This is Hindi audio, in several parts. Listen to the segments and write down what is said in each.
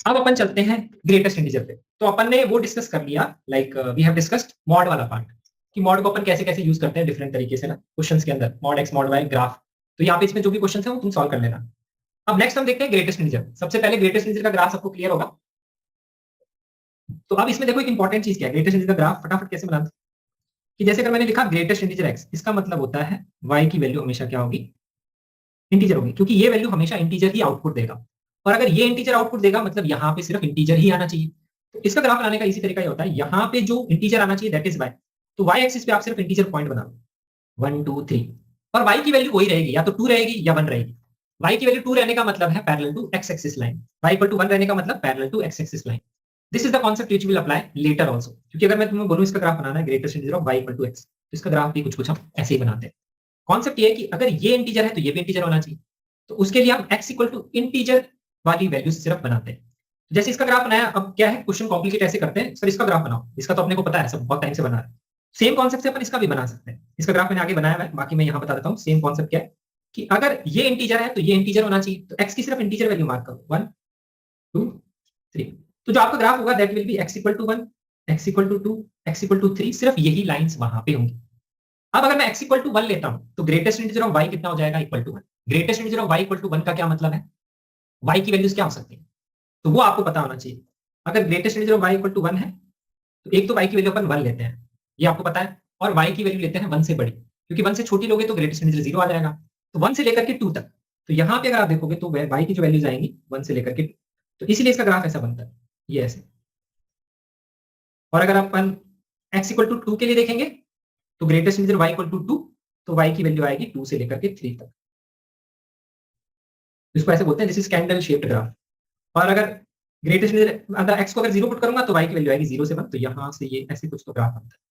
अब अपन चलते हैं ग्रेटेस्ट इंटीजर पे। तो अपन ने वो डिस्कस कर लिया, like we have discussed mod वाला पार्ट, कि मॉड को अपन कैसे कैसे यूज करते हैं डिफरेंट तरीके से ना क्वेश्चंस के अंदर, mod X mod Y graph. तो यहाँ पे इसमें जो भी क्वेश्चन है वो तुम सॉल्व कर लेना। अब नेक्स्ट हम देखते हैं ग्रेटेस्ट इंटीजर। सबसे पहले ग्रेटेस्ट इंटीजर का ग्राफ सबको क्लियर होगा। तो अब इसमें देखो एक इंपॉर्टेंट चीज क्या है, ग्रेटेस्ट इंटीजर का ग्राफ फटाफट कैसे बनाते हैं। कि जैसे अगर मैंने लिखा ग्रेटेस्ट इंटीजर एक्स, इसका मतलब होता है वाई की वैल्यू हमेशा क्या होगी, इंटीजर होगी, क्योंकि ये वैल्यू हमेशा इंटीजर ही आउटपुट देगा। और अगर ये इंटीजर आउटपुट देगा मतलब यहाँ पे सिर्फ इंटीजर ही आना चाहिए। तो इसका ग्राफ बनाने का इसी तरीका ये होता है, यहाँ पे जो इंटीजर आना चाहिए दैट इज वाई। तो वाई एक्सिस पे आप सिर्फ इंटीजर पॉइंट बना लो 1 2 3, और वाई की वैल्यू वही रहेगी, या तो 2 रहेगी या 1 रहेगी। वाई की वैल्यू 2 रहने का मतलब है parallel to X axis line, Y equal to 1 रहने का मतलब parallel to X axis line. This is the concept which will apply later also, क्योंकि अगर मैं तुम्हें बोलूं इसका ग्राफ बनाना है greatest integer of Y equal to X, तो इसका ग्राफ भी कुछ कुछ हम ऐसे ही बनाते हैं। कॉन्सेप्ट ये है कि अगर ये इंटीजर है तो ये भी इंटीजर होना चाहिए। तो उसके लिए हम x इक्वल टू इंटीजर वाली वैल्यू सिर्फ बनाते हैं। जैसे इसका ग्राफ बनाया, अब क्या है क्वेश्चन कॉम्प्लिकेट ऐसे करते हैं, सर इसका ग्राफ बनाओ, इसका तो अपने को पता है, सब बहुत टाइम से बना रहे हैं। सेम कॉन्सेप्ट से अपन इसका भी बना सकते हैं। इसका ग्राफ मैंने आगे बनाया है, बाकी मैं यहाँ बता देता हूँ। सेम कॉन्सेप्ट क्या है कि अगर ये इंटीजर है तो ये इंटीजर होना चाहिए, तो x की सिर्फ इंटीजर वैल्यू मार्क करो 1 2 3। तो जो आपका ग्राफ होगा that will be x equal to 1, x equal to 2, x equal to 3, सिर्फ यही लाइंस वहां पे होंगी। अब अगर मैं x इक्वल टू 1 लेता हूं तो ग्रेटेस्ट इंटीजर ऑफ y कितना हो जाएगा, equal to 1। Greatest integer of y equal to 1 का क्या मतलब है, y की वैल्यूज क्या हो सकती है, तो वो आपको पता होना चाहिए। अगर greatest integer of y equal to 1 है तो एक तो y की वैल्यू अपन 1 लेते हैं, ये आपको पता है, और y की वैल्यू लेते हैं 1 से बड़ी, क्योंकि 1 से छोटी लोगे तो ग्रेटेस्ट इंटीजर 0 आ जाएगा। तो 1 से लेकर के 2 तक, तो यहाँ पे अगर आप देखोगे तो y की जो वैल्यूज आएंगी 1 से लेकर के 2, तो इसीलिए इसका ग्राफ ऐसा बनता है, ये ऐसे। और अगर अपन x इक्वल टू 2 के लिए देखेंगे तो greatest integer y equal to 2, तो y की वैल्यू आएगी 2 से लेकर के 3 तक। इसको ऐसे बोलते हैं this is candle shaped graph. और अगर ग्रेटेस्ट इंटीजर अगर x को अगर 0 पुट करूंगा तो y की वैल्यू आएगी 0 से 1, तो यहाँ से ये ऐसे कुछ तो ग्राफ बनता है।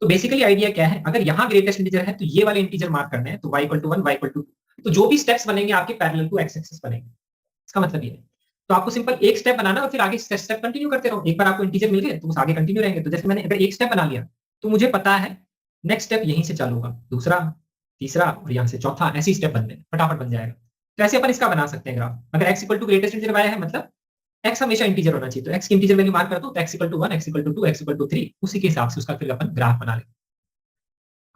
तो बेसिकली आइडिया क्या है, अगर यहाँ ग्रेटेस्ट इंटीजर है तो ये वाले इंटीजर मार्क करने हैं, तो y equal to 1, y equal to 2, तो जो भी स्टेप्स बनेंगे आपके पैरेलल टू x एक्सिस बनेंगे। इसका मतलब ये है। तो आपको सिंपल एक स्टेप बनाना और फिर आगे स्टेप कंटिन्यू करते रहो। एक बार आपको इंटीजर मिल गए तो आगे कंटिन्यू रहेंगे। तो जैसे मैंने अगर एक स्टेप बना लिया तो मुझे पता है नेक्स्ट स्टेप यहीं से चालू होगा, दूसरा, तीसरा और यहाँ से चौथा, ऐसी स्टेप बनने फटाफट बन जाएगा। तो ऐसे अपन इसका बना सकते हैं ग्राफ। अगर x equal to greatest integer y है मतलब x हमेशा इंटीजर होना चाहिए, तो x की इंटीजर वैल्यू मार्क कर दो, तो x equal to 1, x equal to 2, x equal to 3, उसी के हिसाब से उसका फिर अपन ग्राफ बना लेंगे।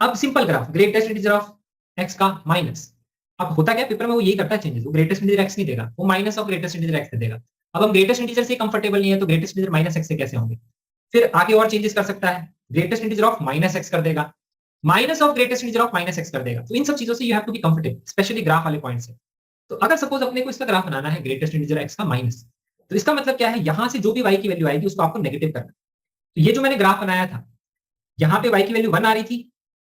अब simple graph greatest integer of x का माइनस। अब होता क्या पेपर में वो यही करता है चेंजेस, वो ग्रेटेस्ट इंटीजर x नहीं देगा, वो minus of greatest integer x दे देगा। अब हम ग्रेटेस्ट इंटीजर से कंफर्टेबल नहीं है तो ग्रेटेस्ट इंटीजर माइनस x से कैसे होंगे, फिर आगे और चेंजेस कर सकता है, greatest integer of minus x कर देगा, minus of greatest integer of minus x कर देगा। तो इन सब चीजों से you have to be comfortable, specially graph वाले पॉइंट से। तो अगर सपोज अपने को इसका ग्राफ बनाना है ग्रेटेस्ट इंटीजर x का माइनस, तो इसका मतलब क्या है, यहां से जो भी y की वैल्यू आएगी उसको आपको नेगेटिव करना। तो ये जो मैंने ग्राफ बनाया था, यहाँ पे y की वैल्यू 1 आ रही थी,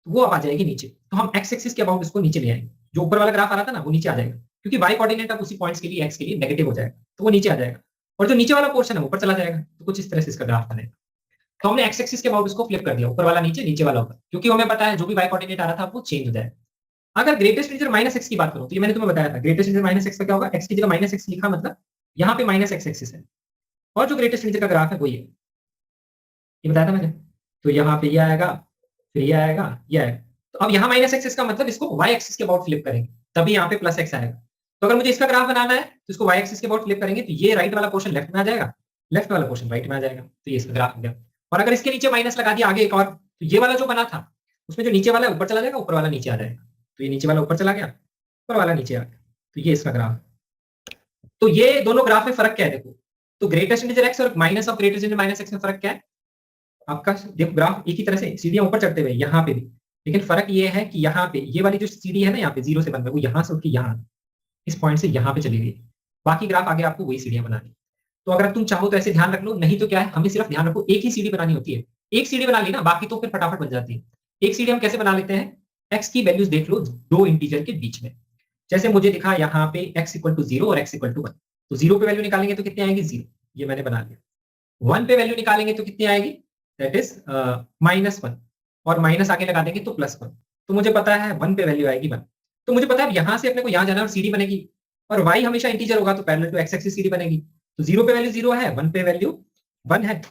तो वो अब आ जाएगी नीचे, तो हम x एक्सिस के अबाउट इसको नीचे ले आएंगे। जो ऊपर वाला ग्राफ आ रहा था ना वो नीचे आ जाएगा, क्योंकि y कोऑर्डिनेट अब उसी पॉइंट्स के लिए x के लिए नेगेटिव हो जाएगा, तो वो नीचे आ जाएगा। और जो नीचे वाला पोर्शन है ऊपर चला जाएगा। तो कुछ इस तरह से इसका ग्राफ बनेगा। तो हमने x एक्सिस के अबाउट इसको फ्लिप कर दिया, ऊपर वाला नीचे, नीचे वाला ऊपर, क्योंकि हमें पता है जो भी y कोऑर्डिनेट आ रहा था वो चेंज हो जाएगा। अगर ग्रेटेस्ट इंटीजर माइनस x की बात करो तो ये मैंने तुम्हें बताया था, ग्रेटेस्ट इंटीजर माइनस x का क्या होगा, x की जगह माइनस x लिखा मतलब यहाँ पे माइनस x एक्सिस है, और जो ग्रेटेस्ट इंटीजर का ग्राफ है वो ये बताया था मैंने। तो यहाँ पे ये आएगा, फिर ये आएगा, ये आएगा। तो अब यहाँ माइनस एक्सिस का मतलब इसको y एक्सिस के अबाउट फ्लिप करेंगे, तभी यहाँ पे प्लस x आएगा। तो अगर मुझे इसका ग्राफ बनाना है तो इसको y एक्सिस के अबाउट फ्लिप करेंगे, तो ये राइट वाला पोर्शन लेफ्ट में आ जाएगा, लेफ्ट वाला पोर्शन राइट में आ जाएगा, तो ये इसका ग्राफ हो गया। और अगर इसके नीचे माइनस लगा दिया आगे एक और, तो ये वाला जो बना था उसमें जो नीचे वाला ऊपर चला जाएगा, ऊपर वाला नीचे आ जाएगा। तो ये नीचे वाला ऊपर चला गया, ऊपर वाला नीचे आ गया, तो ये इसका ग्राफ। तो ये दोनों ग्राफ में फर्क क्या है देखो, तो ग्रेटेस्ट इंटीजर x और minus of greatest integer minus x में फर्क क्या है आपका, देखो ग्राफ एक ही तरह से सीढ़ियां ऊपर चढ़ते हुए यहाँ पे भी, लेकिन फर्क ये है कि यहाँ पे ये वाली जो सीढ़ी है ना यहाँ पे 0 से 1 में, वो यहाँ से उठ के यहाँ इस पॉइंट से यहाँ पे चली गई। बाकी ग्राफ आगे आपको वही सीढ़ियां बनानी। तो अगर तुम चाहो तो ऐसे ध्यान रख लो, नहीं तो क्या है, हमें सिर्फ ध्यान रखो एक ही सीढ़ी बनानी होती है। एक सीढ़ी बना ली ना, बाकी तो फिर फटाफट बन जाती है। एक सीढ़ी हम कैसे बना लेते हैं, एक्स की वैल्यूज देख लो दो इंटीजर के बीच में। जैसे मुझे दिखा यहाँ पे x इक्वल टू 0 और x इक्वल टू 1, तो 0 पे वैल्यू निकालेंगे तो कितनी आएगी 0, ये मैंने बना लिया। 1 पे वैल्यू निकालेंगे तो कितनी आएगी, दैट इज -1, और माइनस आगे लगा देंगे तो +1। तो मुझे पता है 1 पे वैल्यू आएगी 1। तो मुझे पता है यहाँ से अपने को यहाँ जाना और सीढ़ी बनेगी, और y हमेशा इंटीजर होगा तो पैरेलल टू x एक्सिस सीढ़ी बनेगी। तो 0 पे वैल्यू 0 है, 1 पे वैल्यू 1 है,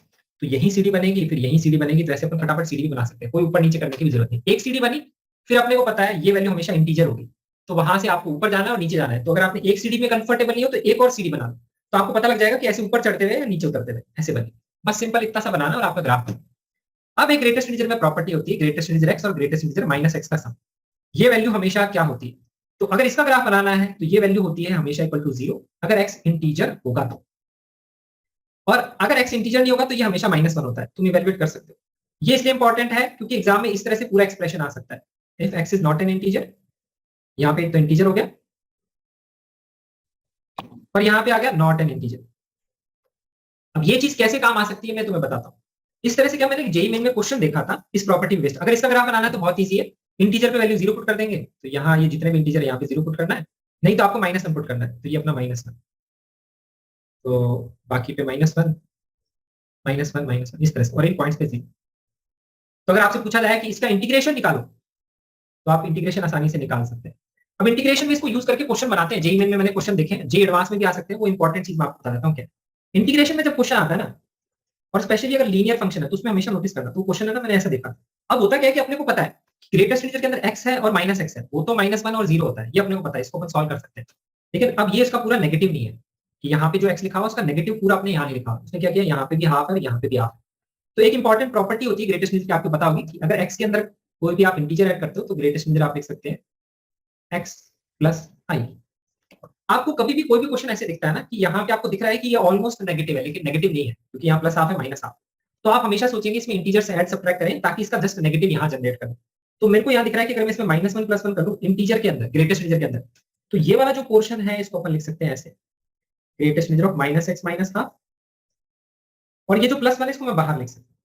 तो यही सीढ़ी बनेगी, फिर यही सीढ़ी बनेगी। तो ऐसे अपन फटाफट सीढ़ी बना सकते हैं, कोई ऊपर नीचे करने की भी जरूरत नहीं। एक सीढ़ी बनी, फिर अपने को पता है ये वैल्यू हमेशा इंटीजर होगी, तो वहां से आपको ऊपर जाना है और नीचे जाना है। तो अगर आपने एक सीढ़ी में कंफर्टेबल नहीं हो तो एक और सीढ़ी बना लो, तो आपको पता लग जाएगा कि ऐसे ऊपर चढ़ते हुए या नीचे उतरते हुए ऐसे बने। बस सिंपल इतना सा बनाना और आपका ग्राफ बने। अब एक ग्रेटेस्ट इंटीजर में प्रॉपर्टी होती है ग्रेटेस्ट इंटीजर एक्स और ग्रेटेस्ट इंटीजर माइनस एक्स का सम। ये वैल्यू हमेशा क्या होती है? तो अगर इसका ग्राफ बनाना है तो ये वैल्यू होती है हमेशा इक्वल टू 0 अगर एक्स इंटीजर होगा तो, और अगर एक्स इंटीजर नहीं होगा तो ये हमेशा -1 होता है। तुम इवैल्यूएट कर सकते हो। ये इसलिए इंपॉर्टेंट है क्योंकि एग्जाम में इस तरह से पूरा एक्सप्रेशन आ सकता है। If x is not an integer, यहाँ पे तो इंटीजर हो गया और यहाँ पे आ गया नॉट एन इंटीजर। अब ये चीज कैसे काम आ सकती है मैं तुम्हें बताता हूँ। इस तरह से क्या मैंने जेईई मेन में क्वेश्चन देखा था इस प्रॉपर्टी बेस्ड। अगर इसका ग्राफ बनाना है तो बहुत ईजी है। इंटीजर पे वैल्यू 0 पुट कर देंगे तो यहाँ ये जितने भी इंटीजर है यहाँ पे 0 पुट करना है, नहीं तो आपको -1 पुट करना है तो ये अपना -1, तो बाकी पे -1 -1 -1 इस तरह से, और इन पॉइंट्स पे 0। तो अगर आपसे पूछा जाए कि इसका इंटीग्रेशन निकालो तो आप इंटीग्रेशन आसानी से निकाल सकते हैं। अब इंटीग्रेशन में इसको यूज करके क्वेश्चन बनाते हैं। जेईई मेन में मैंने क्वेश्चन देखे हैं, जेईई एडवांस में भी आ सकते हैं। वो इंपॉर्टेंट चीज मैं आपको बता देता हूँ क्या। इंटीग्रेशन में जब क्वेश्चन आता है ना, और स्पेशली अगर लीनियर फंक्शन है तो उसमें हमेशा नोटिस करना। तो क्वेश्चन है ना, मैंने ऐसा देखा। अब होता क्या है कि अपने को पता है कि ग्रेटेस्ट इंटीजर के अंदर x है और -x है, वो तो -1 और 0 होता है, ये अपने को पता है, इसको अपन सॉल्व कर सकते हैं। लेकिन अब ये इसका पूरा नेगेटिव नहीं है कि यहाँ पे जो x लिखा हुआ उसका नेगेटिव पूरा अपने यहाँ नहीं लिखा हुआ। उसने क्या किया, यहाँ पे भी हाफ है, यहाँ पे भी हाफ है। तो एक इंपॉर्टेंट प्रॉपर्टी होती है ग्रेटेस्ट इंटीजर की, आपको पता होगी कि अगर x के अंदर कोई भी आप इंटीजर ऐड करते हो तो ग्रेटेस्ट इंटीजर आप लिख सकते हैं x प्लस i। आपको कभी भी कोई भी क्वेश्चन ऐसे दिखता है ना कि यहाँ पे आपको दिख रहा है कि ये ऑलमोस्ट नेगेटिव है लेकिन नेगेटिव नहीं है क्योंकि यहाँ प्लस हाफ है माइनस हाफ, तो आप हमेशा सोचेंगे इसमें इंटीजर से ऐड सब्ट्रैक्ट करें ताकि इसका जस्ट नेगेटिव यहाँ जनरेट करें। तो मेरे को यहाँ दिख रहा है कि अगर मैं इसमें -1 + 1 कर दूं इंटीजर के अंदर, ग्रेटेस्ट इंटीजर के अंदर, तो ये वाला जो पोर्शन है इसको अपन लिख सकते हैं ऐसे, greatest integer of -x minus half, और ये जो प्लस 1 है इसको मैं बाहर लिख सकता हूँ।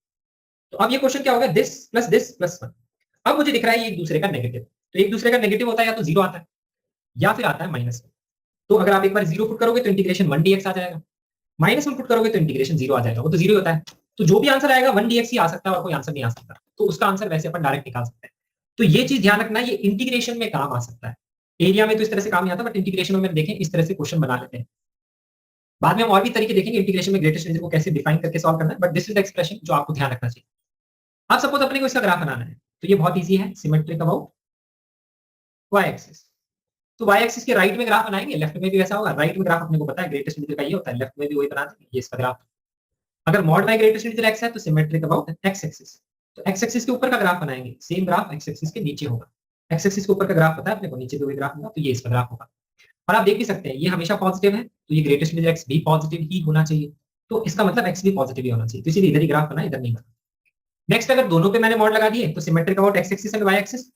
तो अब ये क्वेश्चन क्या होगा, दिस प्लस 1। अब मुझे दिख रहा है ये एक दूसरे का नेगेटिव, तो एक दूसरे का नेगेटिव होता है या तो 0 आता है या फिर आता है -1। तो अगर आप एक बार 0 पुट करोगे तो इंटीग्रेशन 1 dx आ जाएगा, -1 पुट करोगे तो इंटीग्रेशन 0 आ जाएगा, वो तो 0 ही होता है। तो जो भी आंसर आएगा 1 dx ही आ सकता है और कोई आंसर नहीं आ सकता। तो उसका आंसर वैसे अपन डायरेक्ट निकाल सकते हैं। तो ये चीज ध्यान रखना, ये इंटीग्रेशन में काम आ सकता है। एरिया में तो इस तरह से काम नहीं आता, बट इंटीग्रेशन में देखें इस तरह से क्वेश्चन बना लेते हैं। बाद में हम और भी तरीके देखेंगे इंटीग्रेशन में ग्रेटेस्ट इंटीजर को कैसे डिफाइन करके सॉल्व करना है, but this is the expression जो आपको ध्यान रखना चाहिए। अब सपोज अपने को इसका ग्राफ बनाना है तो ये बहुत ईजी है, सिमेट्रिक अबाउट y एक्सिस। तो y एक्सिस के राइट में ग्राफ बनाएंगे, लेफ्ट में भी वैसा होगा। राइट में ग्राफ अपने को पता है ग्रेटेस्ट इंटीजर का ये होता है, लेफ्ट में भी वही बना देंगे, ये इसका ग्राफ। अगर mod by greatest integer x है तो सिमेट्रिक अबाउट x एक्सिस। तो x एक्सिस के ऊपर का ग्राफ बनाएंगे, सेम ग्राफ x एक्सिस के नीचे होगा। x एक्सिस के ऊपर का ग्राफ पता है अपने को, नीचे भी वही ग्राफ होगा, तो ये इसका ग्राफ होगा। और आप देख भी सकते हैं ये हमेशा पॉजिटिव है, तो ये ग्रेटेस्ट इंटीजर x भी पॉजिटिव ही होना चाहिए। तो इसका मतलब x भी पॉजिटिव ही होना चाहिए, तो इसीलिए इधर ही ग्राफ बना, इधर नहीं बना। नेक्स्ट अगर दोनों पे मैंने मॉड लगा दिए तो symmetric about x axis and y axis.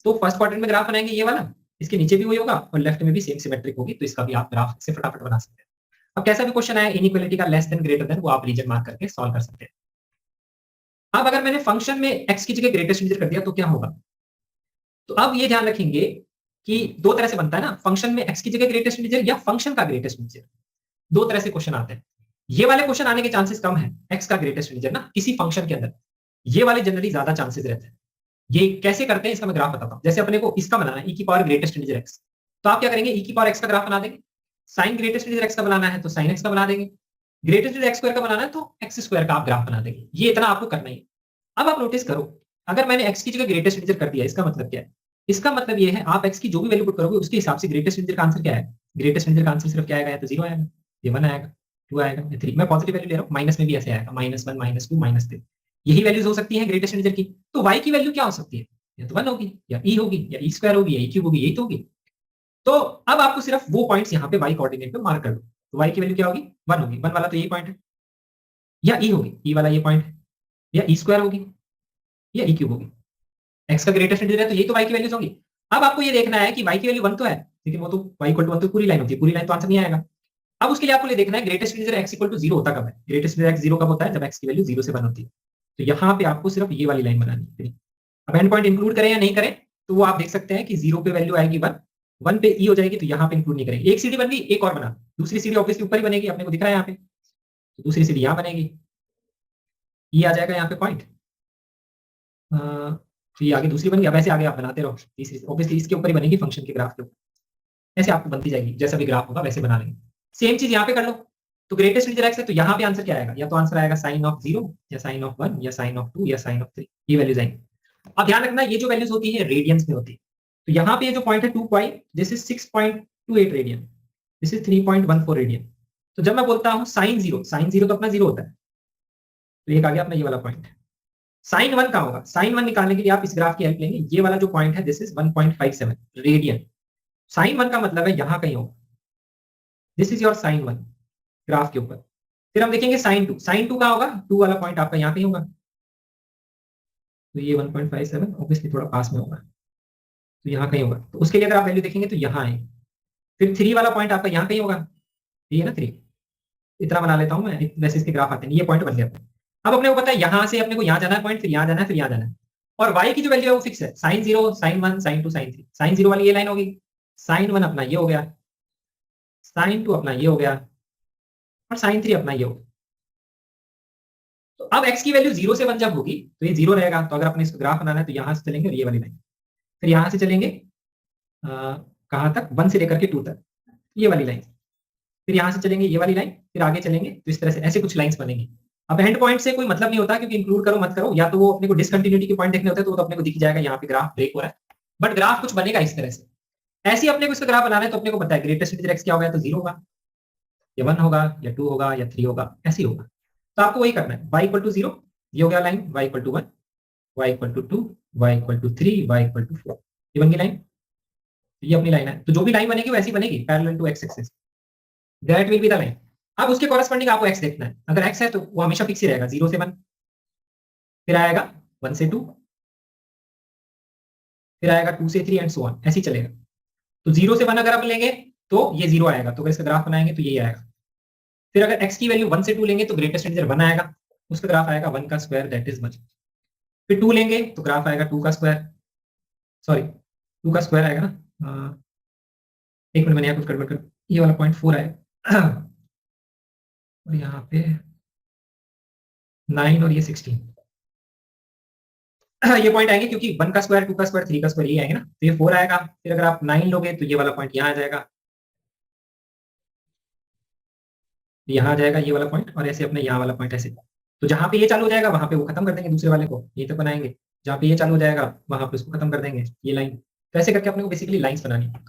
तो फर्स्ट क्वाड्रेंट में ग्राफ बनाएंगे ये वाला, इसके नीचे भी वही होगा और लेफ्ट में भी सेम सिमेट्रिक होगी, तो इसका भी आप ग्राफ से फटाफट बना सकते हैं। अब कैसा भी क्वेश्चन आया इनइक्वालिटी का लेस देन ग्रेटर देन, वो आप रीजन मार्क करके सॉल्व कर सकते हैं। अब अगर मैंने फंक्शन में x की जगह ग्रेटेस्ट इंटीजर कर दिया तो क्या होगा। तो अब ये ध्यान रखेंगे कि दो तरह से बनता है ना, फंक्शन में x की जगह ग्रेटेस्ट इंटीजर या फंक्शन का ग्रेटेस्ट इंटीजर, दो तरह से क्वेश्चन आते हैं। ये वाले क्वेश्चन आने के चांसेस कम है x का ग्रेटेस्ट इंटीजर ना किसी फंक्शन के अंदर, ये वाले जनरली ज्यादा चांसेस रहते हैं। ये कैसे करते हैं इसका मैं ग्राफ बताता हूं। जैसे अपने को इसका बनाना है e की पावर ग्रेटेस्ट इंटीजर x, तो आप क्या करेंगे e की पावर x का ग्राफ बना देंगे। साइन ग्रेटेस्ट इंटीजर x का बनाना है तो साइन x का बना देंगे। ग्रेटेस्ट इंटीजर x स्क्वायर का बनाना है तो x स्क्वायर का आप ग्राफ बना देंगे। ये इतना आपको करना ही है। अब आप नोटिस करो, अगर मैंने x की जगह ग्रेटेस्ट इंटीजर कर दिया, इसका मतलब क्या है, इसका मतलब ये है आप x की जो भी वैल्यू पुट करोगे उसके हिसाब से ग्रेटेस्ट इंटीजर का आंसर क्या है। ग्रेटेस्ट इंटीजर का आंसर सिर्फ क्या आएगा, या तो 0 आएगा, ये 1 आएगा, 2 आएगा, या 3। मैं पॉजिटिव वैल्यू ले रहा हूँ, माइनस में भी ऐसे आएगा, -1 -2 -3। यही वैल्यूज हो सकती है ग्रेटेस्ट इंटीजर की। तो y की वैल्यू क्या हो सकती है, या तो 1 होगी, या e होगी, या e स्क्वायर होगी, या e क्यूब होगी, यही तो होगी। तो अब आपको सिर्फ वो पॉइंट्स यहाँ पे y कोऑर्डिनेट पे मार्क कर दो। तो y की वैल्यू क्या होगी, 1 होगी। 1 वाला तो यही पॉइंट है, या e होगी, e वाला ये पॉइंट है, या e स्क्वायर होगी, या e क्यूब होगी। x का ग्रेटेस्ट इंटीजर है तो यही तो y की वैल्यूज होगी। अब आपको ये देखना है कि y की वैल्यू 1 तो है, लेकिन वो तो y इक्वल टू 1 तो पूरी लाइन होती है, पूरी लाइन तो आंसर नहीं आएगा। अब उसके लिए आपको ये देखना है greatest integer x equal to 0 होता कब है। ग्रेटेस्ट इंटीजर x 0 कब होता है, जब x की वैल्यू 0 से 1 होती है। तो यहाँ पे आपको सिर्फ ये वाली लाइन बनानी है। अब एंड पॉइंट इंक्लूड करें या नहीं करें तो वो आप देख सकते हैं कि 0 पे वैल्यू आएगी 1, 1 पे e हो जाएगी, तो यहाँ पे इंक्लूड नहीं करेंगे। एक सीढ़ी बन गई, एक और बना, दूसरी सीढ़ी ऑब्वियसली ऊपर ही बनेगी, अपने को दिख रहा है यहाँ पे, तो दूसरी सीढ़ी यहाँ बनेगी, ये आ जाएगा यहाँ पे पॉइंट, तो ये आगे दूसरी बन गई। अब ऐसे आगे आप बनाते रहो, तीसरी ऑब्वियसली इसके ऊपर ही बनेगी, फंक्शन के ग्राफ के ऊपर। ऐसे आपको बनती जाएगी, जैसा भी ग्राफ होगा वैसे बना लेंगे। सेम चीज यहाँ पे कर लो। तो ग्रेटेस्ट इंटीजर x है तो यहाँ पे आंसर क्या आएगा, या तो आंसर आएगा साइन ऑफ 0, या साइन ऑफ 1, या साइन ऑफ 2, या साइन ऑफ 3, ये वैल्यूज आएंगी। अब ध्यान रखना ये जो वैल्यूज होती है रेडियंस में होती है। तो यहाँ पे ये जो पॉइंट है 2 pi, this is 6.28 radian, this is 3.14 radian. तो जब मैं बोलता हूं साइन जीरो तो अपना जीरो होता है, तो एक आ गया अपना ये वाला पॉइंट। साइन वन कहाँ होगा? साइन वन निकालने के लिए आप इस ग्राफ की हेल्प लेंगे, ये वाला जो पॉइंट है this is 1.57 radian. Sine one का मतलब है यहां कहीं होगा, this is your sine one graph के ऊपर। फिर हम देखेंगे साइन टू कहाँ होगा? टू वाला पॉइंट आपका यहाँ कहीं होगा, तो ये 1.57 ऑब्वियसली थोड़ा पास में होगा, तो यहाँ कहीं होगा, तो उसके लिए अगर आप वैल्यू देखेंगे तो यहाँ है। फिर थ्री वाला पॉइंट आपका यहाँ कहीं होगा, ये है ना थ्री, इतना बना लेता हूँ मैं, वैसे इसके ग्राफ आते हैं, ये पॉइंट बन गया। अब अपने को पता है यहाँ से अपने को यहाँ जाना है पॉइंट, फिर यहाँ जाना है, फिर यहाँ जाना है, और y की जो वैल्यू है वो फिक्स है, sine zero, sine one, sign to, sine three. Sine zero वाली ये लाइन होगी, साइन वन अपना ये हो गया, साइन टू अपना ये हो गया, और साइन थ्री अपना ये हो गया। तो अब x की वैल्यू जीरो से वन जब होगी तो ये जीरो रहेगा, तो अगर अपने इसको ग्राफ बनाना है तो यहाँ से चलेंगे और ये वाली लाइन, फिर यहाँ से चलेंगे कहाँ तक? वन से लेकर के टू तक, ये वाली लाइन, फिर यहाँ से चलेंगे ये वाली लाइन, फिर आगे चलेंगे, तो इस तरह से ऐसे कुछ लाइंस बनेंगी। अब एंड पॉइंट से कोई मतलब नहीं होता, क्योंकि इंक्लूड करो मत करो, या तो वो अपने को डिसकंटिन्यूटी के पॉइंट देखने होते हैं, तो अपने को दिख जाएगा यहाँ पे ग्राफ ब्रेक हो रहा है, बट ग्राफ कुछ बनेगा इस तरह से। ऐसे ही अपने को इसका ग्राफ बनाना है, तो अपने को पता है ग्रेटेस्ट इंटीजर एक्स क्या होगा, तो जीरो होगा, या वन होगा, या टू होगा, या थ्री होगा, ऐसे ही होगा। तो आपको वही करना है, y इक्वल टू जीरो, ये हो गया line, y equal to one, y equal to two, y equal to three, y equal to four, ये बन गई लाइन, ये अपनी लाइन है। तो जो भी लाइन बनेगी वैसी बनेगी, parallel to X axis, that will be the line. अब उसके कॉरेस्पॉन्डिंग आपको x देखना है, अगर x है तो वो हमेशा फिक्स ही रहेगा, जीरो से वन, फिर आएगा वन से टू, फिर आएगा टू से थ्री, एंड सो ऑन, ऐसे ही चलेगा। तो जीरो से वन अगर आप लेंगे तो ये जीरो आएगा, तो अगर इसका ग्राफ बनाएंगे तो यही आएगा। फिर अगर x की वैल्यू वन से टू लेंगे तो ग्रेटेस्ट इंटीजर वन आएगा, उसका ग्राफ आएगा वन का स्क्वायर, दैट इज वन। फिर टू लेंगे तो ग्राफ आएगा टू का स्क्वायर, सॉरी टू का स्क्वायर आएगा ना, एक मिनट मैंने यहाँ कुछ गड़बड़ कर, ये वाला पॉइंट फोर आएगा और यहाँ पे 9 और ये 16 ये पॉइंट आएंगे, क्योंकि वन का स्क्वायर, टू का स्क्वायर, थ्री का स्क्वायर ये आएंगे ना, तो ये 4 आएगा। फिर अगर आप 9 लोगे तो ये वाला पॉइंट यहाँ आ जाएगा, यहाँ आ जाएगा ये वाला पॉइंट, और ऐसे अपने यहाँ वाला पॉइंट ऐसे। तो जहां पे ये चालू हो जाएगा वहां पे वो खत्म कर देंगे दूसरे वाले को, ये तक बनाएंगे, जहाँ पे ये चालू हो जाएगा वहां पे उसको खत्म कर देंगे, ये लाइन। तो ऐसे करके अपने को बेसिकली लाइंस बनानी है,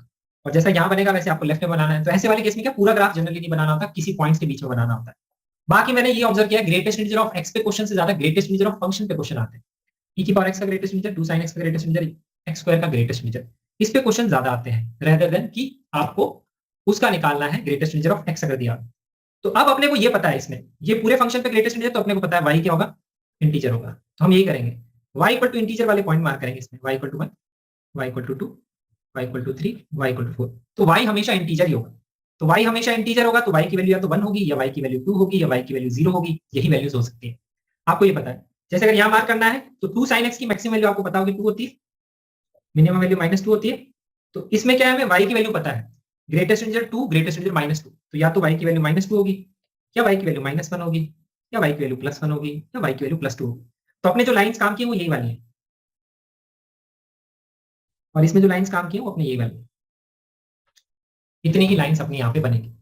और जैसा यहाँ बनेगा वैसे आपको लेफ्ट में बनाना है। तो ऐसे वाले केस में क्या, पूरा ग्राफ जनरली नहीं बनाना होता, किसी पॉइंट्स के बीच में बनाना होता है। बाकी मैंने ये ऑब्जर्व किया, ग्रेटेस्ट इंटीजर ऑफ एक्स पे क्वेश्चन से ज्यादा ग्रेटेस्ट इंटीजर ऑफ फंक्शन पे क्वेश्चन आते हैं। e की पावर x का ग्रेटेस्ट इंटीजर, 2 sin x का ग्रेटेस्ट इंटीजर, x स्क्वायर का ग्रेटेस्ट इंटीजर, इस पे क्वेश्चन ज्यादा आते हैं रेदर देन कि आपको उसका निकालना है ग्रेटेस्ट इंटीजर ऑफ x अगर दिया। तो अब अपने को ये पता है, इसमें ये पूरे फंक्शन पे ग्रेटेस्ट इंटीजर, तो अपने को पता है y क्या होगा, इंटीजर होगा। तो हम यही करेंगे, y इक्वल टू इंटीजर वाले पॉइंट मार्क करेंगे इसमें, y equal to one, y equal to two, y equal to three, y equal to four. तो y हमेशा इंटीजर ही होगा, तो y हमेशा इंटीजर होगा, तो y की वैल्यू या तो वन होगी, या y की वैल्यू टू होगी, या y की वैल्यू जीरो होगी, यही वैल्यूज हो सकती है। आपको ये पता है। जैसे अगर यहाँ मार्क करना है तो 2 sin x की मैक्सिमम वैल्यू आपको पता होगी 2 होती है, मिनिमम वैल्यू -2 होती है। तो इसमें क्या है, हमें y की वैल्यू पता है, ग्रेटेस्ट इंटीजर 2, ग्रेटेस्ट इंटीजर -2, तो या तो y की वैल्यू -2 होगी, या y की वैल्यू -1 होगी, या y की वैल्यू +1 होगी, या y की वैल्यू +2 होगी। तो अपने जो लाइंस काम किए वो यही वाली है, और इसमें जो लाइंस काम किए वो अपने यही वाली, इतनी ही लाइंस अपनी यहाँ पे बनेगी।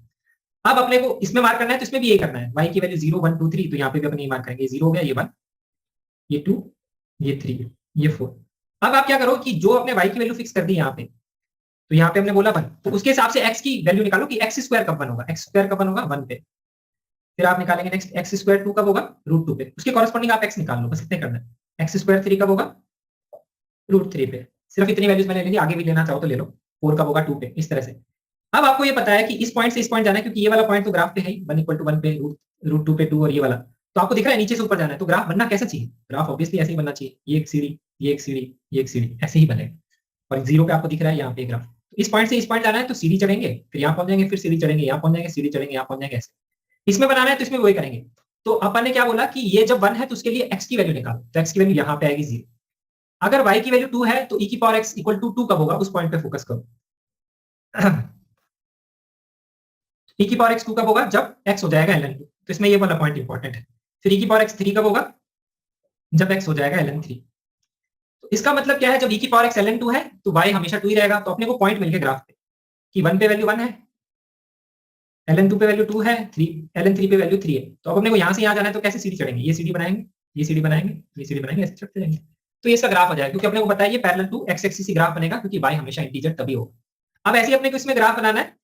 अब अपने को इसमें मार्क करना है तो इसमें भी यही करना है, y की वैल्यू 0 1 2 3, तो यहाँ पे भी अपने ये मार्क करेंगे, 0 हो गया, ये 1, ये 2, ये 3, ये 4। अब आप क्या करो कि जो अपने y की वैल्यू फिक्स कर दी यहाँ पे, तो यहाँ पे हमने बोला 1, तो उसके हिसाब से x की वैल्यू निकालो कि x स्क्वायर कब 1 होगा, x स्क्वायर कब 1 होगा, 1 पे। फिर आप निकालेंगे नेक्स्ट x स्क्वायर 2 कब होगा, √2 पे, उसके कॉरेस्पॉन्डिंग आप x निकाल लो, बस इतने करना है। x स्क्वायर 3 कब होगा, √3 पे। सिर्फ इतनी वैल्यूज मैंने ले ली, आगे भी लेना चाहो तो ले लो। 4 कब होगा, 2 पे, इस तरह से। अब आपको ये पता है कि इस पॉइंट से इस पॉइंट जाना है, क्योंकि ये वाला पॉइंट तो ग्राफ पे है, 1 इक्वल टू 1 पे, √2 पे 2, और ये वाला तो आपको दिख रहा है नीचे से ऊपर जाना है। तो ग्राफ बनना कैसा चाहिए, ग्राफ ऑब्वियसली ऐसे ही बनना चाहिए, ये एक सीढ़ी, ये एक सीढ़ी, ये एक सीढ़ी, ऐसे ही बनेगा। और 0 पे आपको दिख रहा है यहाँ पे ग्राफ, इस पॉइंट से इस पॉइंट जाना है तो सीढ़ी चढ़ेंगे, फिर यहाँ पहुंच जाएंगे, फिर सीढ़ी चढ़ेंगे, यहाँ पहुंच जाएंगे, सीढ़ी चढ़ेंगे, यहाँ पहुंच जाएंगे, ऐसे। इसमें बनाना है तो इसमें वही करेंगे। तो अपन ने क्या बोला कि ये जब 1 है तो उसके लिए x की वैल्यू निकालो, तो x की वैल्यू यहाँ पे आएगी 0। अगर y की वैल्यू 2 है तो e की पावर x इक्वल टू 2 कब होगा, उस पॉइंट पे फोकस करो। e की पावर x 2 कब होगा, जब x हो जाएगा ln 2, तो इसमें ये वाला पॉइंट इंपॉर्टेंट है। फिर e की पावर x 3 कब होगा, जब x हो जाएगा ln 3। तो इसका मतलब क्या है, जब e की पावर x ln 2 है तो y हमेशा 2 ही रहेगा। तो अपने को पॉइंट मिल गया ग्राफ पे कि 1 पे वैल्यू 1 है, ln 2 पे वैल्यू 2 है, 3 ln 3 पे वैल्यू 3 है। तो अब अपने को यहाँ से यहाँ जाना है तो कैसे सीढ़ी चढ़ेंगे, ये सीढ़ी बनाएंगे, ये सीढ़ी बनाएंगे, ये सीढ़ी बनाएंगे, ऐसे चढ़ते जाएंगे। तो ये इसका ग्राफ हो जाएगा, क्योंकि अपने को पता है ये पैरेलल टू x एक्सिस ही ग्राफ बनेगा, क्योंकि y हमेशा इंटीजर तभी होगा। अब ऐसे ही अपने को इसमें ग्राफ बनाना है,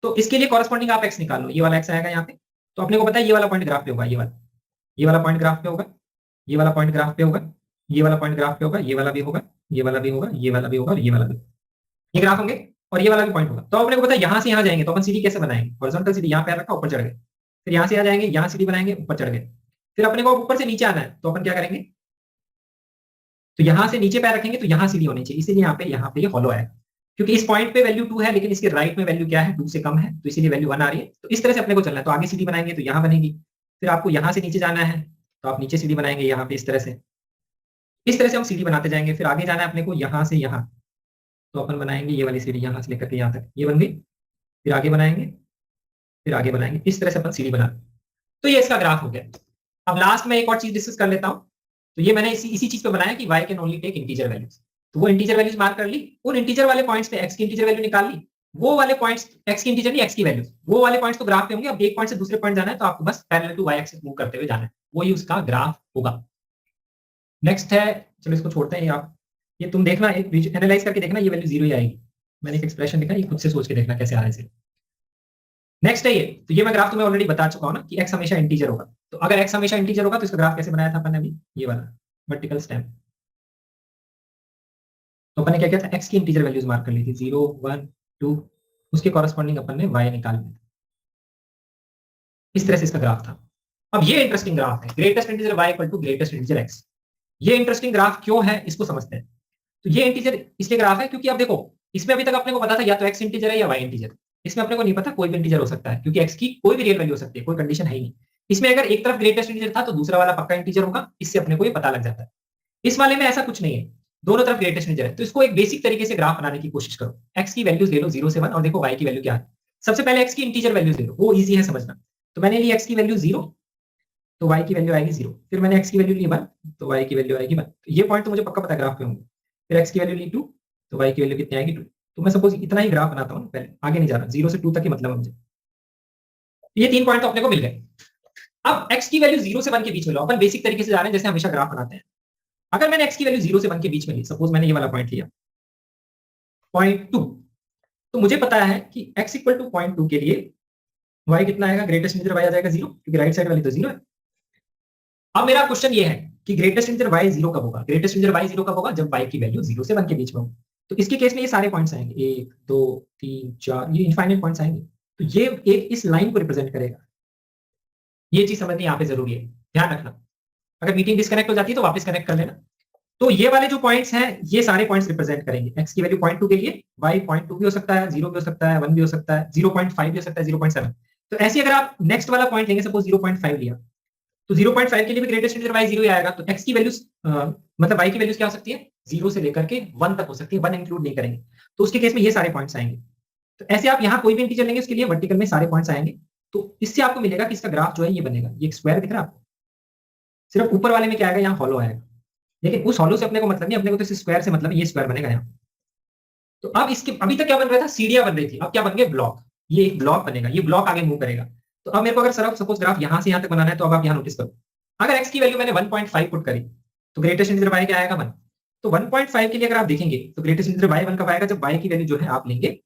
तो इसके लिए कॉरेस्पॉन्डिंग आप एक्स निकाल लो, ये वाला एक्स आएगा यहाँ पे। तो अपने को पता है ये वाला पॉइंट ग्राफ पे होगा, ये वाला पॉइंट ग्राफ पे होगा, ये वाला पॉइंट ग्राफ पे होगा, ये वाला पॉइंट ग्राफ पे होगा, ये वाला भी होगा, ये वाला भी होगा, ये वाला भी होगा और ये वाला भी, ये ग्राफ होंगे और ये वाला भी पॉइंट होगा। तो अपने को पता है यहाँ से यहाँ जाएंगे तो अपन सीढ़ी कैसे बनाएंगे, हॉरिजॉन्टल सीढ़ी यहाँ पे रखा, ऊपर चढ़ गए, फिर यहाँ से यहाँ जाएंगे, यहाँ सीढ़ी बनाएंगे, ऊपर चढ़ गए, फिर अपने को ऊपर से नीचे आना है तो अपन क्या करेंगे, तो यहां से नीचे पैर रखेंगे तो यहां सीढ़ी होनी चाहिए, इसीलिए यहाँ पे ये हॉलो है, क्योंकि इस पॉइंट पे वैल्यू 2 है लेकिन इसके राइट में वैल्यू क्या है, 2 से कम है, तो इसीलिए वैल्यू 1 आ रही है। तो इस तरह से अपने को चलना है, तो आगे सीढ़ी बनाएंगे तो यहाँ बनेगी, फिर आपको यहाँ से नीचे जाना है तो आप नीचे सीढ़ी बनाएंगे यहाँ पे, इस तरह से हम सीढ़ी बनाते जाएंगे। फिर आगे जाना है अपने को यहाँ से यहाँ, तो अपन बनाएंगे ये वाली सीढ़ी यहाँ से लेकर के यहाँ तक, ये बन गई, फिर आगे बनाएंगे, फिर आगे बनाएंगे, इस तरह से अपन सीढ़ी बना। तो ये इसका ग्राफ हो गया। अब लास्ट में एक और चीज डिस्कस कर लेता हूँ। तो ये मैंने इसी चीज पे बनाया कि y can only take integer values, तो वो इंटीजर वैल्यूज मार्क कर ली, उन इंटीजर वाले पॉइंट्स पे x की इंटीजर वैल्यू निकाल ली, वो वाले पॉइंट्स x की इंटीजर नहीं x की वैल्यूज, वो वाले पॉइंट्स तो ग्राफ पे होंगे। अब एक पॉइंट से दूसरे पॉइंट जाना है तो आपको बस parallel to y axis move करते हुए जाना है, वही उसका ग्राफ होगा। नेक्स्ट है, चलो इसको छोड़ते हैं, आप ये तुम देखना, एक एनालाइज करके देखना, ये वैल्यू 0 ही आएगी। मैंने एक एक्सप्रेशन लिखा, ये खुद से सोच के देखना कैसे आ रहा है। नेक्स्ट है ये, तो ये मैं ग्राफ तुम्हें ऑलरेडी बता चुका हूं ना कि x हमेशा इंटीजर होगा। तो अगर x हमेशा इंटीजर होगा तो इसका ग्राफ कैसे बनाया था अपन ने अभी, ये वाला वर्टिकल स्टेप। तो अपन ने क्या किया था, x की इंटीजर वैल्यूज मार्क कर ली थी, 0 1 2, उसके कॉरेस्पॉन्डिंग अपन ने y निकाल लिया। इस तरह से इसका ग्राफ था। अब ये इंटरेस्टिंग ग्राफ है, greatest integer y equal to greatest integer x। ये इंटरेस्टिंग ग्राफ क्यों है इसको समझते हैं। तो ये इंटीजर इसलिए ग्राफ है क्योंकि अब देखो, इसमें अभी तक अपने को पता था या तो x इंटीजर है या y इंटीजर, इसमें अपने को नहीं पता, कोई भी इंटीजर हो सकता है क्योंकि x की कोई भी रियल वैल्यू हो सकती है, कोई कंडीशन है ही नहीं। इसमें अगर एक तरफ ग्रेटेस्ट इंटीजर था तो दूसरा वाला पक्का इंटीजर होगा, इससे अपने को ये पता लग जाता है। इस वाले में ऐसा कुछ नहीं है, दोनों तरफ ग्रेटेस्ट इंटीजर है। तो इसको एक बेसिक तरीके से ग्राफ बनाने की कोशिश करो, x की वैल्यूज ले लो 0 से 1 और देखो y की वैल्यू क्या है। सबसे पहले x की इंटीजर वैल्यूज ले लो, वो इजी है समझना। तो मैंने ली x की वैल्यू 0, तो y की वैल्यू आएगी 0, फिर मैंने x की वैल्यू ली 1, तो y की वैल्यू आएगी 1। ये पॉइंट तो मुझे पक्का पता है ग्राफ पे होंगे। फिर x की वैल्यू ली 2, तो y की वैल्यू कितनी आएगी 2। तो मैं सपोज इतना ही ग्राफ बनाता हूँ पहले, आगे नहीं जा रहा, 0 से 2 तक ही मतलब है मुझे। ये 3 पॉइंट तो अपने को मिल गए। अब x की वैल्यू 0 से 1 के बीच में लो, अपन बेसिक तरीके से जा रहे हैं जैसे हमेशा ग्राफ बनाते हैं। अगर मैंने x की वैल्यू 0 से 1 के बीच में ली, सपोज मैंने ये वाला पॉइंट लिया पॉइंट 2, तो मुझे पता है कि x इक्वल टू पॉइंट 2 के लिए y कितना आएगा, ग्रेटेस्ट इंटीजर y आ जाएगा 0, क्योंकि राइट साइड वाली तो 0 है। अब मेरा क्वेश्चन ये है कि ग्रेटेस्ट इंटीजर y 0 कब होगा, ग्रेटेस्ट इंटीजर y 0 कब होगा, जब y की वैल्यू 0 से 1 के बीच में होगी। तो इसके केस में ये सारे पॉइंट्स आएंगे, 1 2 3 4, ये इनफाइनाइट पॉइंट्स आएंगे। तो ये एक इस लाइन को रिप्रेजेंट करेगा। ये चीज समझनी यहाँ पे जरूरी है, ध्यान रखना। अगर मीटिंग डिस्कनेक्ट हो जाती है तो वापस कनेक्ट कर लेना। तो ये वाले जो पॉइंट्स हैं ये सारे पॉइंट्स रिप्रेजेंट करेंगे। x की वैल्यू 0.2 के लिए y 0.2 भी हो सकता है, 0 भी हो सकता है, 1 भी हो सकता है, 0.5 भी हो सकता है, 0.7। तो ऐसे अगर आप नेक्स्ट वाला पॉइंट लेंगे, सपोज 0.5 लिया, तो 0.5 के लिए भी ग्रेटेस्ट इंटीजर y 0 ही आएगा। तो x की वैल्यूज मतलब y की वैल्यूज क्या हो सकती है, 0 से लेकर के 1 तक हो सकती है, 1 इंक्लूड नहीं करेंगे। तो उसके केस में ये सारे पॉइंट्स आएंगे। तो ऐसे आप यहाँ कोई भी इंटीजर लेंगे उसके लिए वर्टिकल में सारे पॉइंट्स आएंगे। तो इससे आपको मिलेगा कि इसका ग्राफ जो है ये बनेगा, ये एक स्क्वायर दिख रहा है आपको, सिर्फ ऊपर वाले में क्या आएगा, यहाँ हॉलो आएगा। लेकिन उस हॉलो से अपने को मतलब नहीं, अपने को तो इस स्क्वायर से मतलब ये स्क्वायर बनेगा यहाँ। तो अब इसके अभी तक क्या बन रहा था, सीढ़ियां बन रही थी, अब क्या बन गए, ब्लॉक। ये एक ब्लॉक बनेगा, ये ब्लॉक आगे मूव करेगा। तो अब मेरे को अगर सिर्फ सपोज ग्राफ यहाँ से यहाँ तक बनाना है, तो अब आप यहाँ नोटिस करो, अगर x की वैल्यू मैंने 1.5 पुट करी तो ग्रेटेस्ट इंटीजर y क्या आएगा 1। तो 1.5 के लिए अगर आप देखेंगे तो ग्रेटेस्ट इंटीजर y 1 कब आएगा, जब y की वैल्यू जो है आप लेंगे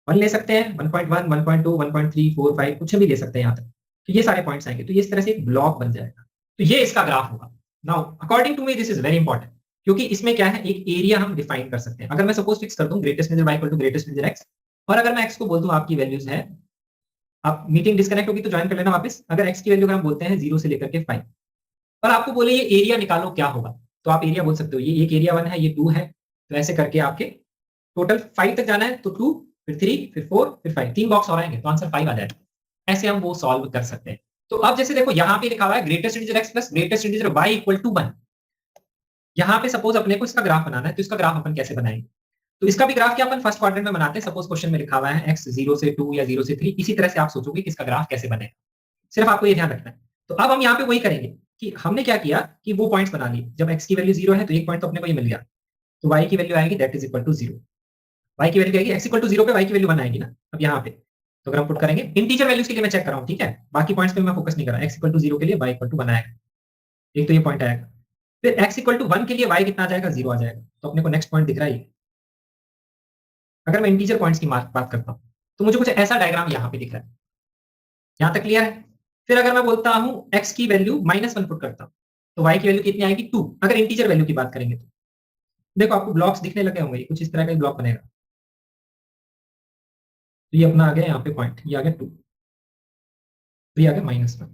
1 ले सकते हैं, 1.1 1.2 1.3 4 5 कुछ भी ले सकते हैं यहाँ तक। तो ये सारे पॉइंट्स आएंगे, तो ये इस तरह से एक ब्लॉक बन जाएगा। तो ये इसका ग्राफ होगा। Now according to me this is very important, क्योंकि इसमें क्या है, एक एरिया हम डिफाइन कर सकते हैं। अगर मैं सपोज फिक्स कर दूं greatest integer y equal to greatest integer x, और अगर मैं x को बोल दूं आपकी वैल्यूज है, आप मीटिंग डिस्कनेक्ट होगी तो ज्वाइन कर लेना वापस। अगर x की वैल्यू अगर हम बोलते हैं 0 से लेकर के 5, और आपको बोले ये एरिया निकालो क्या होगा, तो आप एरिया बोल सकते हो, ये एक एरिया 1 है, ये 2 है। तो ऐसे करके आपके टोटल 5 तक जाना है, तो 2 फिर 3 फिर 4 फिर 5, 3 बॉक्स और आएंगे तो आंसर 5 आ जाएगा। ऐसे हम वो सॉल्व कर सकते हैं। तो अब जैसे देखो यहाँ पे लिखा हुआ है greatest integer x plus greatest integer y equal to 1। यहाँ पे सपोज अपने को इसका ग्राफ बनाना है, तो इसका ग्राफ अपन कैसे बनाएंगे, तो इसका भी ग्राफ क्या अपन फर्स्ट क्वाड्रेंट में बनाते हैं। सपोज क्वेश्चन में लिखा हुआ है x 0 से 2 या 0 से 3, इसी तरह से आप सोचोगे कि इसका ग्राफ कैसे बनेगा, सिर्फ आपको ये ध्यान रखना है। तो अब हम यहाँ पे वही करेंगे कि हमने क्या किया कि वो पॉइंट्स बना लिए, जब x की वैल्यू 0 है तो एक पॉइंट तो अपने को ये मिल गया, तो y की वैल्यू आएगी that is equal to 0। y की वैल्यू आएगी x इक्वल टू 0 पे y की वैल्यू 1 आएगी ना। अब यहाँ पे तो अगर हम पुट करेंगे इंटीजर वैल्यूज के लिए मैं चेक कर रहा हूँ, ठीक है, बाकी पॉइंट्स पे मैं फोकस नहीं कर रहा। x इक्वल टू 0 के लिए y इक्वल टू 1 आएगा, एक तो ये पॉइंट आएगा। फिर x इक्वल टू 1 के लिए y कितना आ जाएगा, 0 आ जाएगा। तो अपने को नेक्स्ट पॉइंट दिख रहा है। अगर मैं इंटीजर पॉइंट्स की बात करता हूँ, तो मुझे कुछ ऐसा डायग्राम यहाँ पे दिख रहा है। यहां तक क्लियर है? फिर अगर मैं बोलता हूं x की वैल्यू -1 पुट करता हूं, तो y की वैल्यू कितनी आएगी 2, अगर इंटीजर वैल्यू की बात करेंगे तो। देखो आपको ब्लॉक्स दिखने लगे होंगे, कुछ इस तरह का ब्लॉक बनेगा। तो ये अपना आ गया यहाँ पे पॉइंट, ये आ गया 2, तो ये आ गया -1।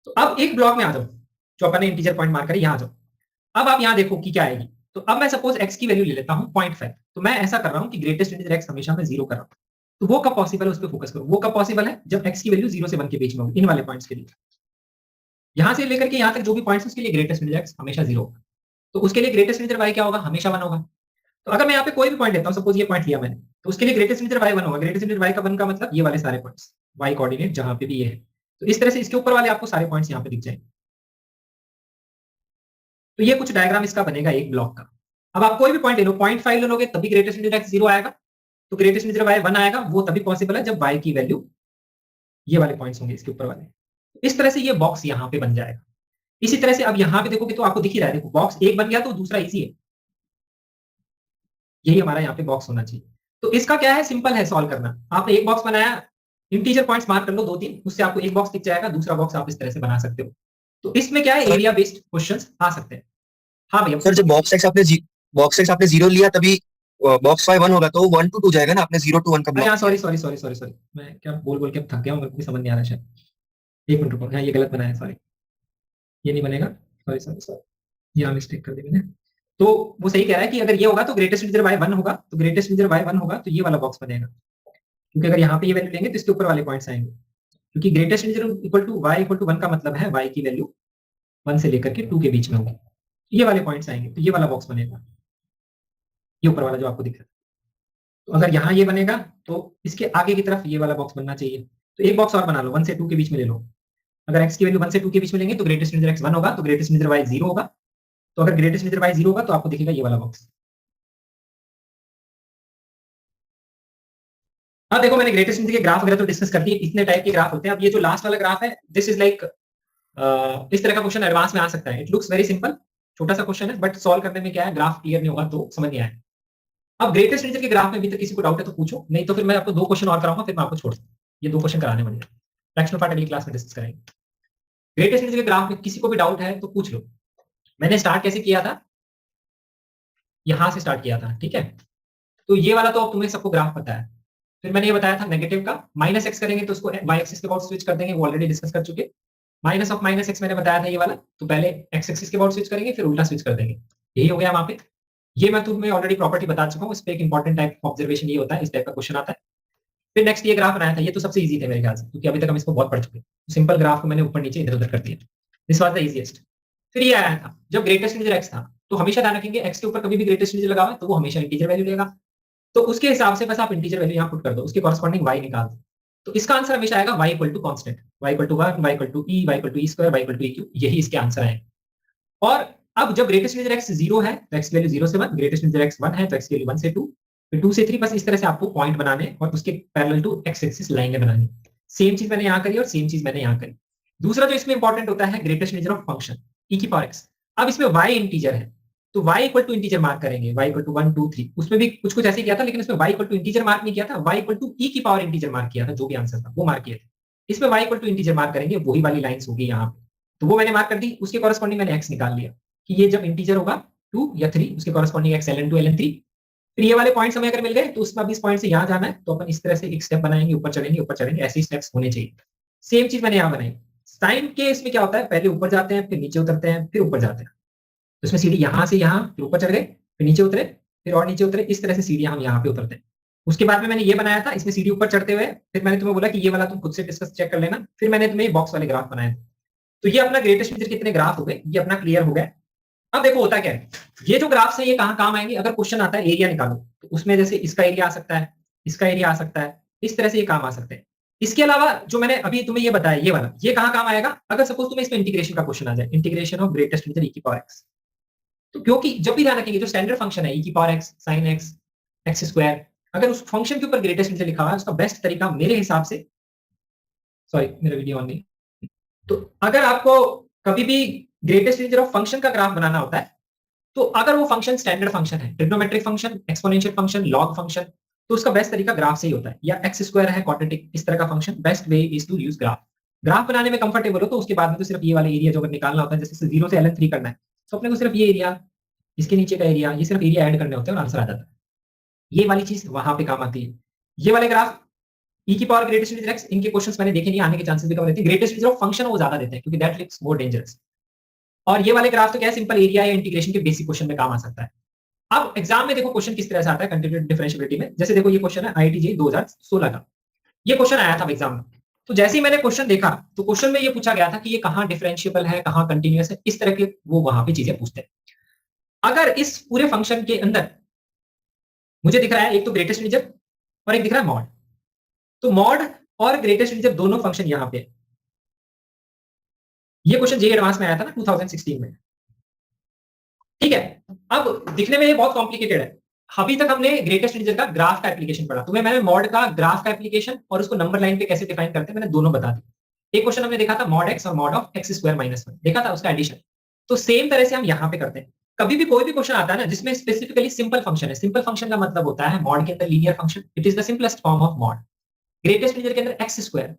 तो अब एक ब्लॉक में आ जाओ, जो अपन ने इंटीजर पॉइंट मार्क करे, यहाँ आ जाओ। अब आप यहाँ देखो कि क्या आएगी। तो अब मैं सपोज x की वैल्यू ले लेता हूँ 0.5। तो मैं ऐसा कर रहा हूँ कि ग्रेटेस्ट इंटीजर x हमेशा मैं 0 कर रहा हूँ। तो वो कब पॉसिबल है उस पर फोकस करो। वो कब पॉसिबल है? जब x की वैल्यू 0 से 1 के बीच में होगी, इन वाले पॉइंट्स के लिए। यहां से लेकर के यहाँ तक जो भी पॉइंट्स उसके लिए ग्रेटेस्ट इंटीजर x हमेशा 0 होगा। तो उसके लिए ग्रेटेस्ट इंटीजर y क्या होगा? हमेशा 1 होगा। तो अगर मैं यहाँ पे कोई भी पॉइंट लेता हूँ, सपोज ये पॉइंट लिया मैंने, तो उसके लिए ग्रेटेस्ट इंटीजर y 1 होगा। ग्रेटेस्ट इंटीजर y का 1 का मतलब ये वाले सारे पॉइंट्स, y कोऑर्डिनेट जहां पे भी ये है। तो इस तरह से इसके ऊपर वाले आपको सारे पॉइंट्स यहाँ पे दिख जाएंगे। तो ये कुछ डायग्राम इसका बनेगा एक ब्लॉक का। अब आप कोई भी पॉइंट ले लो, 0.5 ले लोगे तभी ग्रेटेस्ट इंटीजर x 0 आएगा। तो ग्रेटेस्ट इंटीजर y 1 आएगा, वो तभी पॉसिबल है जब y की वैल्यू ये वाले पॉइंट्स होंगे इसके ऊपर वाले। इस तरह से ये बॉक्स यहाँ पे बन जाएगा। इसी तरह से अब यहाँ पे देखोगे तो आपको दिख ही रहा है, देखो बॉक्स एक बन गया तो दूसरा इजी है। यही हमारा यहाँ पे बॉक्स होना चाहिए। तो इसका क्या है, सिंपल है सॉल्व करना। आपने एक बॉक्स बनाया, इंटीजर पॉइंट्स मार्क कर लो 2-3, उससे आपको एक बॉक्स दिख जाएगा। दूसरा बॉक्स आप इस तरह से बना सकते हो। तो इसमें क्या है, एरिया बेस्ड क्वेश्चंस आ सकते हैं। हाँ भैया सर जब बॉक्स एक्स आपने 0 लिया तभी बॉक्स वाई 1 होगा, तो 1 to 2 जाएगा ना, आपने 0 to 1 का अरे ब्लॉक हाँ, किया सॉरी है। सॉरी सॉरी सॉरी सॉरी, मैं क्या बोल बोल के अब थक गया हूँ, मेरे को भी समझ नहीं आ रहा है शायद। एक मिनट रुको, हाँ ये गलत बनाया, सॉरी ये नहीं बनेगा, सॉरी सॉरी सॉरी, यहाँ मिस्टेक कर दी मैंने। तो वो सही कह रहा है कि अगर ये होगा तो ग्रेटेस्ट इंटीजर y 1 होगा, तो ग्रेटेस्ट इंटीजर y 1 होगा तो ये वाला बॉक्स बनेगा। क्योंकि अगर यहाँ पे ये वैल्यू लेंगे तो इसके ऊपर वाले पॉइंट्स आएंगे। क्योंकि greatest integer equal to y equal to 1 का मतलब है y की वैल्यू 1 से लेकर के 2 के बीच में होगी। ये वाले पॉइंट्स आएंगे तो ये वाला बॉक्स बनेगा, ये ऊपर वाला जो आपको दिख रहा है। तो अगर यहाँ ये बनेगा तो इसके आगे की तरफ ये वाला बॉक्स बनना चाहिए। तो एक बॉक्स और बना लो, 1 से 2 के बीच में ले लो। अगर x की वैल्यू 1 से 2 के बीच में लेंगे तो ग्रेटेस्ट इंटीजर x 1 होगा, तो ग्रेटेस्ट इंटीजर y 0 होगा। तो अगर ग्रेटेस्ट इंटीजर y 0 होगा तो आपको दिखेगा ये वाला बॉक्स। अब देखो मैंने ग्रेटेस्ट इंटीजर के ग्राफ वगैरह तो डिस्कस कर दिए, इतने टाइप के ग्राफ होते हैं। अब ये जो लास्ट वाला ग्राफ है, दिस इज लाइक इस तरह का क्वेश्चन एडवांस में आ सकता है। इट लुक्स वेरी सिंपल, छोटा सा क्वेश्चन है, बट सॉल्व करने में क्या है, ग्राफ क्लियर नहीं होगा तो समझ नहीं आएगा। अब ग्रेटेस्ट इंटीजर के ग्राफ में अभी तक किसी को डाउट है तो पूछो, नहीं तो फिर मैं आपको 2 क्वेश्चन और कराऊंगा, फिर मैं आपको छोड़ दूंगा। ये 2 क्वेश्चन कराने वाले हैं, फ्रैक्शनल पार्ट अगली क्लास में डिस्कस करेंगे। ग्रेटेस्ट इंटीजर के ग्राफ में किसी को भी डाउट है तो पूछ लो। मैंने स्टार्ट कैसे किया था, यहां से स्टार्ट किया था, ठीक है। तो ये वाला तो अब तुम्हें सबको ग्राफ पता है। फिर मैंने ये बताया था नेगेटिव का, -x करेंगे तो उसको y एक्सिस के अबाउट स्विच कर देंगे, वो ऑलरेडी डिस्कस कर चुके। माइनस ऑफ -x मैंने बताया था ये वाला, तो पहले x एक्सिस के अबाउट स्विच करेंगे फिर उल्टा स्विच कर देंगे। यही हो गया वहां पे। ये मैं तुम्हें ऑलरेडी प्रॉपर्टी बता चुका हूँ, इस पे एक इंपॉर्टेंट टाइप ऑब्जर्वेशन ये होता है, इस टाइप का क्वेश्चन आता है। फिर नेक्स्ट ये ग्राफ बनाया था, ये तो सबसे इजी थे मेरे ख्याल से, क्योंकि अभी तक हम इसको बहुत पढ़ चुके हैं। सिंपल ग्राफ को मैंने ऊपर नीचे इधर उधर कर दिया, दिस वाज द इजीएस्ट। फिर ये आया था जब ग्रेटेस्ट इंटीजर x था, तो हमेशा ध्यान रखेंगे x के ऊपर कभी भी ग्रेटेस्ट इंटीजर लगा हुआ है तो वो हमेशा इंटीजर वैल्यू लेगा। तो उसके हिसाब से बस आप इंटीजर वैल्यू यहाँ पुट कर दो, उसके कॉरस्पॉन्डिंग y निकाल दो। तो इसका आंसर हमेशा आएगा y equal to constant, y equal to 1, y equal to e, y equal to e square, y equal to eq, यही इसके आंसर है। और अब जब ग्रेटेस्ट इंटीजर x 0 है तो x की वैल्यू 0 से 1, ग्रेटेस्ट इंटीजर x 1 है तो x की वैल्यू 1 से 2, फिर 2 से 3, बस इस तरह से आपको पॉइंट बनाने और उसके पैरेलल टू x एक्सिस लाइनें बनानी। सेम चीज मैंने यहाँ करी और सेम चीज मैंने यहाँ करी। दूसरा जो इसमें इंपॉर्टेंट होता है, greatest integer of function e की पावर x। अब इसमें y इंटीजर है तो y equal to integer mark करेंगे, y इक्वल टू 1 2 3। उसमें भी कुछ कुछ ऐसे किया था, लेकिन उसमें y equal to integer mark नहीं किया था, y इक्वल टू e की पावर इंटीजर मार्क किया था, जो भी आंसर था वो मार्क किया था। इसमें y equal to integer mark करेंगे, वही वाली लाइंस होगी यहाँ पे। तो वो मैंने मार्क कर दी, उसके कॉरस्पॉन्डिंग मैंने x निकाल लिया कि ये जब इंटीजर होगा 2 या 3, उसके कॉरस्पॉन्डिंग x ln 2 ln 3। फिर ये वाले पॉइंट्स हमें अगर मिल गए तो उसमें अब इस पॉइंट से यहाँ जाना है, तो अपन इस तरह से एक स्टेप बनाएंगे, ऊपर चढ़ेंगे, ऐसे ही स्टेप्स होने चाहिए। सेम चीज मैंने यहाँ बनाई। साइन के इसमें क्या होता है, पहले ऊपर जाते हैं, फिर नीचे उतरते हैं, फिर ऊपर जाते हैं। तो इसमें सीढ़ी यहाँ से यहाँ, फिर ऊपर चढ़ गए, फिर नीचे उतरे, फिर और नीचे उतरे, इस तरह से सीढ़ियां हम यहाँ पे उतरते हैं। उसके बाद में मैंने ये बनाया था, इसमें सीढ़ी ऊपर चढ़ते हुए, फिर मैंने तुम्हें बोला कि ये वाला तुम खुद से डिस्कस चेक कर लेना। फिर मैंने तुम्हें बॉक्स वाले ग्राफ बनाए। तो ये अपना ग्रेटेस्ट इंटीजर कितने ग्राफ हो गए, ये अपना क्लियर हो गया। अब देखो होता क्या है, ये जो ग्राफ्स है ये कहाँ काम आएंगे, अगर क्वेश्चन आता है एरिया निकालो, तो उसमें जैसे इसका एरिया आ सकता है, इसका एरिया आ सकता है, इस तरह से ये काम आ सकते हैं। इसके अलावा जो मैंने अभी तुम्हें ये बताया, ये वाला, ये कहाँ काम आएगा, अगर सपोज तुम्हें इसमें इंटीग्रेशन का क्वेश्चन आ जाए, integration of greatest integer e की पावर x। तो क्योंकि जब भी ध्यान रखेंगे जो स्टैंडर्ड फंक्शन है e की power x sin x x square, अगर उस फंक्शन के ऊपर ग्रेटेस्ट इंटीजर लिखा हुआ है, उसका बेस्ट तरीका मेरे हिसाब से, सॉरी मेरा वीडियो ऑन नहीं, तो अगर आपको कभी भी ग्रेटेस्ट इंटीजर ऑफ फंक्शन का ग्राफ बनाना होता है, तो अगर वो फंक्शन स्टैंडर्ड फंक्शन है, trigonometric function, exponential function, log function, तो उसका बेस्ट तरीका ग्राफ से ही होता है, या एक्स स्क्वायर है क्वाड्रेटिक इस तरह का function, best way is to use graph. Graph बनाने में कंफर्टेबल हो तो उसके बाद में तो सिर्फ ये वाला एरिया जो अगर निकालना होता है, जैसे 0 से ln 3 करना है, तो अपने को सिर्फ ये एरिया, इसके नीचे का एरिया, ये सिर्फ एरिया ऐड करने होते हैं और आंसर आ जाता है। ये वाली चीज वहां पे काम आती है। ये वाले ग्राफ e की पावर ग्रेटेस्ट इंटीजर x, इनके क्वेश्चंस मैंने देखे नहीं, आने के चांसेस भी कम रहते हैं। ग्रेटेस्ट इंटीजर ऑफ फंक्शन वो ज्यादा देते हैं क्योंकि दैट लुक्स मोर डेंजरस। और ये वाले ग्राफ तो क्या है, सिंपल एरिया या इंटीग्रेशन के बेसिक क्वेश्चन में काम आ सकता है। अब एग्जाम में देखो क्वेश्चन किस तरह से आता है कंटीन्यूटी डिफरेंशिएबिलिटी में। जैसे देखो ये क्वेश्चन है IIT 2016 का, ये क्वेश्चन आया था एग्जाम में। तो जैसे ही मैंने क्वेश्चन देखा तो क्वेश्चन में ये पूछा गया था कि ये कहाँ डिफरेंशिएबल है, कहाँ कंटिन्यूअस है, इस तरह के वो वहां पे चीजें पूछते हैं। अगर इस पूरे फंक्शन के अंदर मुझे दिख रहा है एक तो ग्रेटेस्ट इंटीजर और एक दिख रहा है मॉड, तो मॉड और ग्रेटेस्ट इंटीजर दोनों फंक्शन यहां पे। ये क्वेश्चन जेईई एडवांस में आया था ना 2016 में, ठीक है। अब दिखने में ये बहुत कॉम्प्लिकेटेड है। अभी तक हमने ग्रेटेस्ट इंटीजर का ग्राफ का एप्लीकेशन पढ़ा, तुम्हें मैंने मॉड का ग्राफ का एप्लीकेशन और उसको नंबर लाइन पे कैसे डिफाइन करते हैं मैंने दोनों बता दी। एक क्वेश्चन हमने देखा था मॉड x और mod of x square minus 1, देखा था उसका एडिशन। तो सेम तरह से हम यहाँ पे करते हैं। कभी भी कोई भी क्वेश्चन आता है ना जिसमें स्पेसिफिकली सिंपल फंक्शन है, सिंपल फंक्शन का मतलब होता है मॉड के अंदर linear function, it is the simplest form of mod. Greatest integer के अंदर x square,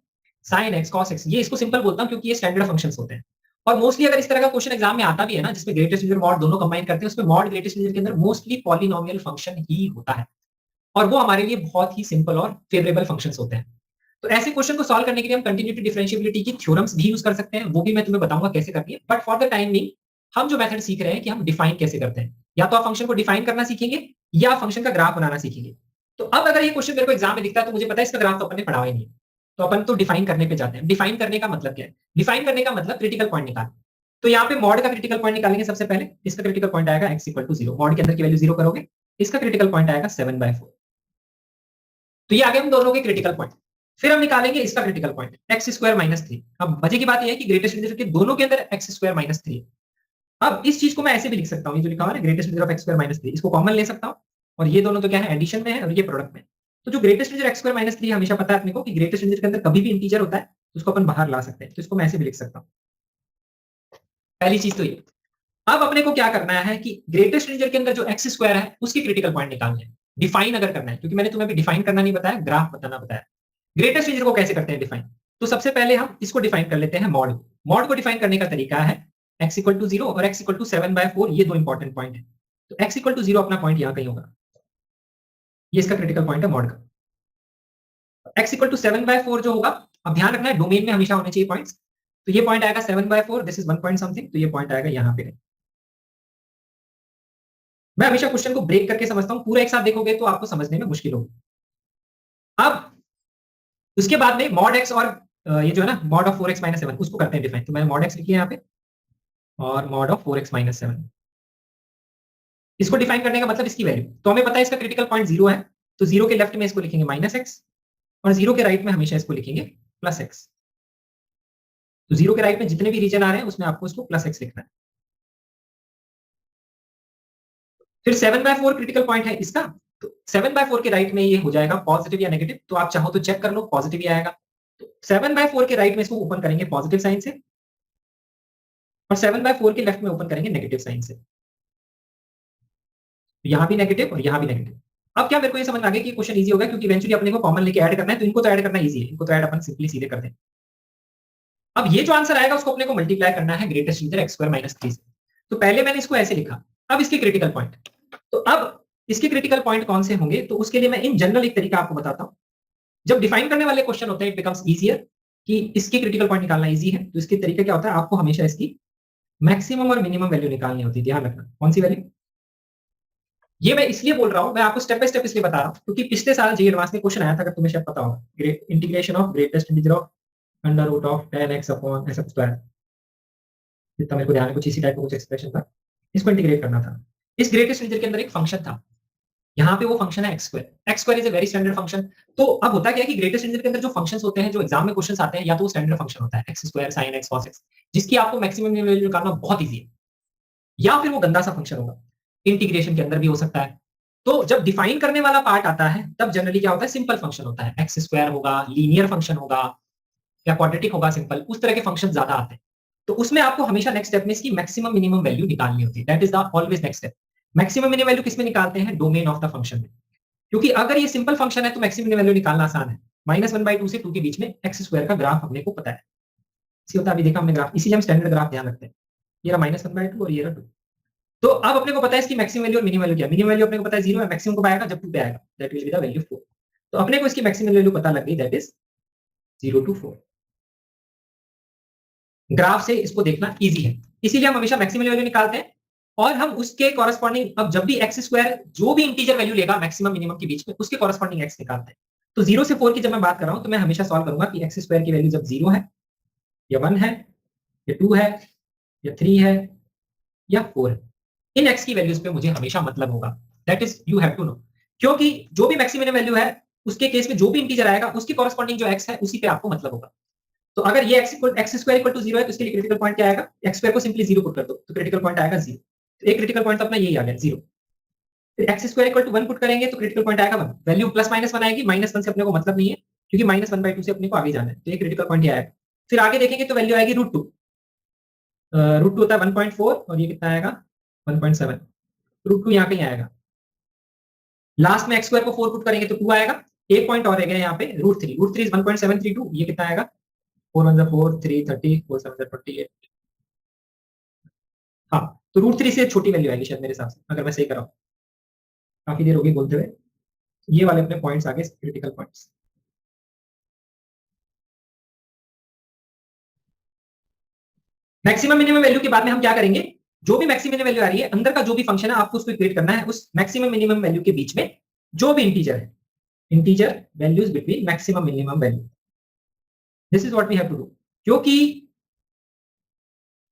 sine x, cos x, ये इसको सिंपल बोलता हूं क्योंकि ये स्टैंडर्ड फंक्शंस होते हैं। और मोस्टली अगर इस तरह का क्वेश्चन एग्जाम में आता भी है ना जिसमें ग्रेटेस्ट इंटीजर मॉड दोनों कंबाइन करते हैं, उसमें मॉड ग्रेटेस्ट इंटीजर के अंदर मोस्टली पॉलिनोमियल फंक्शन ही होता है और वो हमारे लिए बहुत ही सिंपल और फेवरेबल फंक्शंस होते हैं। तो ऐसे क्वेश्चन को सॉल्व करने के लिए हम कंटिन्यूटी डिफरेंशिएबिलिटी की थ्योरम्स भी यूज कर सकते हैं, वो भी मैं तुम्हें बताऊंगा कैसे करनी है। But for the time being हम जो मेथड सीख रहे हैं कि हम डिफाइन कैसे करते हैं, या तो आप फंक्शन को डिफाइन करना सीखेंगे या फंक्शन का ग्राफ बनाना सीखेंगे। तो अब अगर ये क्वेश्चन मेरे को एग्जाम में दिखता है तो मुझे पता है इसका ग्राफ तो अपन ने पढ़ा ही नहीं है, तो अपन तो डिफाइन करने पे जाते हैं। डिफाइन करने का मतलब क्या है, डिफाइन करने का मतलब क्रिटिकल पॉइंट निकाल। तो यहाँ पे मॉड का क्रिटिकल पॉइंट निकालेंगे सबसे पहले। इसका क्रिटिकल पॉइंट आएगा x इक्वल टू 0, मॉड के अंदर की वैल्यू 0 करोगे, इसका क्रिटिकल पॉइंट आएगा 7/4। तो ये आगे हम दोनों के क्रिटिकल पॉइंट। फिर हम निकालेंगे इसका critical point x square minus 3। अब मजे की बात यह है कि ग्रेटेस्ट इंटीजर के दोनों के अंदर x स्क्वायर माइनस 3। अब इस चीज को मैं ऐसे भी लिख सकता हूँ, ये जो लिखा हुआ है greatest integer of x square minus 3, इसको कॉमन ले सकता हूँ और ये दोनों तो क्या है एडिशन में है और ये प्रोडक्ट में। तो जो greatest integer x square minus 3 हमेशा पता है अपने को कि ग्रेटेस्ट इंटीजर के अंदर कभी भी इंटीजर होता है तो उसको अपन बाहर ला सकते हैं, तो इसको मैं ऐसे भी लिख सकता हूँ। पहली चीज तो ये। अब अपने को क्या करना है कि ग्रेटेस्ट इंटीजर के अंदर जो x स्क्वायर है उसके क्रिटिकल पॉइंट निकालने हैं, डिफाइन अगर करना है, क्योंकि मैंने तुम्हें अभी डिफाइन करना नहीं बताया, ग्राफ बताना बताया। ग्रेटेस्ट इंटीजर को कैसे करते हैं डिफाइन, तो सबसे पहले हम इसको डिफाइन कर लेते हैं मॉड। मॉड को डिफाइन करने का तरीका है x इक्वल टू 0 और x इक्वल टू 7/4, ये दो इंपॉर्टेंट पॉइंट है। तो x इक्वल टू 0 अपना पॉइंट यहां कहीं होगा, ये इसका क्रिटिकल पॉइंट है मॉड का। x इक्वल टू 7/4 जो होगा, अब ध्यान रखना है डोमेन में हमेशा होने चाहिए पॉइंट्स। तो ये पॉइंट आएगा 7/4, दिस इज 1 पॉइंट समथिंग, तो ये पॉइंट आएगा यहां पे। मैं हमेशा क्वेश्चन को ब्रेक करके समझता हूं, पूरा एक साथ देखोगे तो आपको समझने में मुश्किल होगी। अब उसके बाद में मॉड x और ये जो है ना मॉड ऑफ 4x माइनस 7 उसको करते हैं डिफाइन। तो मैंने मॉड x लिखी है यहाँ पे और मॉड ऑफ 4x माइनस 7, इसको डिफाइन करने का मतलब इसकी वैल्यू। तो हमें पता है इसका क्रिटिकल पॉइंट 0 है, तो 0 के लेफ्ट में इसको लिखेंगे माइनस x और 0 के राइट में हमेशा इसको लिखेंगे प्लस x। तो 0 के राइट में जितने भी रीजन आ रहे हैं उसमें आपको इसको प्लस x लिखना है। फिर 7/4 क्रिटिकल पॉइंट है इसका, तो 7/4 के राइट में ये हो जाएगा पॉजिटिव या नेगेटिव, तो आप चाहो तो चेक कर लो, पॉजिटिव ही आएगा। तो 7/4 के राइट में इसको ओपन करेंगे पॉजिटिव साइन से और 7/4 के लेफ्ट में ओपन करेंगे नेगेटिव साइन से। यहां भी नेगेटिव और यहां भी नेगेटिव। अब क्या मेरे को ये समझ में आ गया कि क्वेश्चन इजी होगा क्योंकि इवेंचुअली अपने को कॉमन लेके ऐड करना है, तो इनको तो ऐड करना इजी है, इनको तो ऐड अपन सिंपली सीधे कर दें। अब ये जो आंसर आएगा उसको अपने को मल्टीप्लाई करना है greatest integer x square minus 3 से। तो पहले मैंने इसको ऐसे लिखा, अब इसके क्रिटिकल पॉइंट। तो अब इसके क्रिटिकल पॉइंट कौन से होंगे, तो उसके लिए मैं इन जनरल एक तरीका आपको बताता हूं। जब डिफाइन करने वाले क्वेश्चन होते हैं इट बिकम्स इजियर कि इसके क्रिटिकल पॉइंट निकालना इजी है, तो इसके तरीका क्या होता है, आपको हमेशा इसकी मैक्सिमम और मिनिमम वैल्यू निकालनी होती है। ध्यान रखना कौन सी वैल्यू, ये मैं इसलिए बोल रहा हूं, मैं आपको स्टेप बाय स्टेप इसलिए बता रहा हूं क्योंकि पिछले साल जेईई एडवांस में क्वेश्चन आया था, अगर तुम्हें शायद पता होगा, integration of greatest integer of under root of 10x upon s square. जितना मेरे को ध्यान है कुछ इसी टाइप का कुछ एक्सप्रेशन था, इसको इंटीग्रेट करना था। इस ग्रेटेस्ट इंटीजर के अंदर एक फंक्शन था, यहाँ पे वो फंक्शन है x square. x square is a very standard function. तो अब होता क्या है कि ग्रेटेस्ट इंटीजर के अंदर जो फंक्शंस होते हैं, जो एग्जाम में क्वेश्चंस आते हैं, या तो वो स्टैंडर्ड फंक्शन होता है x square sin x cos x, जिसकी आपको मैक्सिमम वैल्यू निकालना बहुत इजी है, या फिर वो गंदा सा फंक्शन होगा, इंटीग्रेशन के अंदर भी हो सकता है। तो जब डिफाइन करने वाला पार्ट आता है तब जनरली क्या होता है, सिंपल फंक्शन होता है, एक्स स्क्वायर होगा, लीनियर फंक्शन होगा या क्वाड्रेटिक होगा, सिंपल उस तरह के फंक्शन ज्यादा आते हैं। तो उसमें आपको हमेशा नेक्स्ट स्टेप में इसकी मैक्सिमम मिनिमम वैल्यू निकालनी होती है, that is the always next step. Maximum minimum value किसमें निकालते हैं, डोमेन ऑफ द फंक्शन में, क्योंकि अगर ये सिंपल फंक्शन है तो मैक्सिमम वैल्यू निकालना आसान है। -1/2 से 2 के बीच में एक्स स्क्वायर का ग्राफ हमने को पता है, इसी होता है, अभी देखा हमने ग्राफ, इसीलिए हम स्टैंडर्ड ग्राफ ध्यान रखते हैं। ये रहा -1/2 और ये रहा 2। तो अब अपने को पता है इसकी मैक्सिमम वैल्यू और मिनिमम वैल्यू क्या है। मिनिमम वैल्यू अपने को पता है 0 है, मैक्सिमम कब आएगा, जब 2 पे आएगा, that will be the value 4। तो अपने को इसकी मैक्सिमम वैल्यू पता लग गई, दैट इज 0 to 4। ग्राफ से इसको देखना इजी है, इसीलिए हम हमेशा मैक्सिमम वैल्यू निकालते हैं और हम उसके कॉरेस्पॉन्डिंग, अब जब भी एक्स स्क्वायर जो भी इंटीजर वैल्यू लेगा मैक्सिमम मिनिमम के बीच में, उसके कॉरेस्पॉन्डिंग एक्स निकालते हैं। तो 0 से 4 की जब मैं बात कर रहा हूं तो मैं हमेशा सॉल्व करूंगा कि एक्स स्क्वायर की वैल्यू जब 0 है या 1 है या 2 है या 3 है या 4 है, इन एक्स की वैल्यूज पे मुझे हमेशा मतलब होगा, that is you have to know. क्योंकि जो भी मैक्सिमम वैल्यू है उसके केस में जो भी इंटीजर आएगा उसके कॉरेस्पॉन्डिंग जो एक्स है उसी पे आपको मतलब होगा। तो अगर ये एक्स स्क्वायर इक्वल टू 0 है तो इसके लिए क्रिटिकल पॉइंट क्या आएगा, एक्स स्क्वायर को सिंपली 0 पुट कर दो तो क्रिटिकल पॉइंट आएगा 0। तो एक क्रिटिकल पॉइंट तो अपना यही आ गया 0। फिर x square equal to 1 put करेंगे तो क्रिटिकल पॉइंट आएगा 1। वैल्यू प्लस माइनस 1 आएगी, -1 से अपने को मतलब नहीं है क्योंकि -1/2 से अपने को आगे जाना है, तो ये क्रिटिकल पॉइंट ये आएगा। फिर आगे देखेंगे तो वैल्यू आएगी √2। √2 होता है 1.4 और ये कितना आएगा 1.7। √2 यहाँ कहीं आएगा। लास्ट में एक्स स्क्वायर को 4 पुट करेंगे तो 2 आएगा। एक पॉइंट और रह गया यहाँ पे √3। √3 इज 1.732, ये कितना आएगा 4 1 4 3 30 4 7 28। हाँ, तो √3 से छोटी वैल्यू आएगी शायद मेरे हिसाब से, अगर मैं सही कर रहा हूँ, काफी देर होगी बोलते हुए। ये वाले अपने पॉइंट्स आगे critical points. Maximum minimum value के बाद में हम क्या करेंगे, जो भी मैक्सिमम वैल्यू आ रही है अंदर का जो भी फंक्शन है आपको उसको इक्वेट करना है उस मैक्सिमम मिनिमम वैल्यू के बीच में जो भी इंटीजर है, integer values between maximum minimum value. This is what we have to do. क्योंकि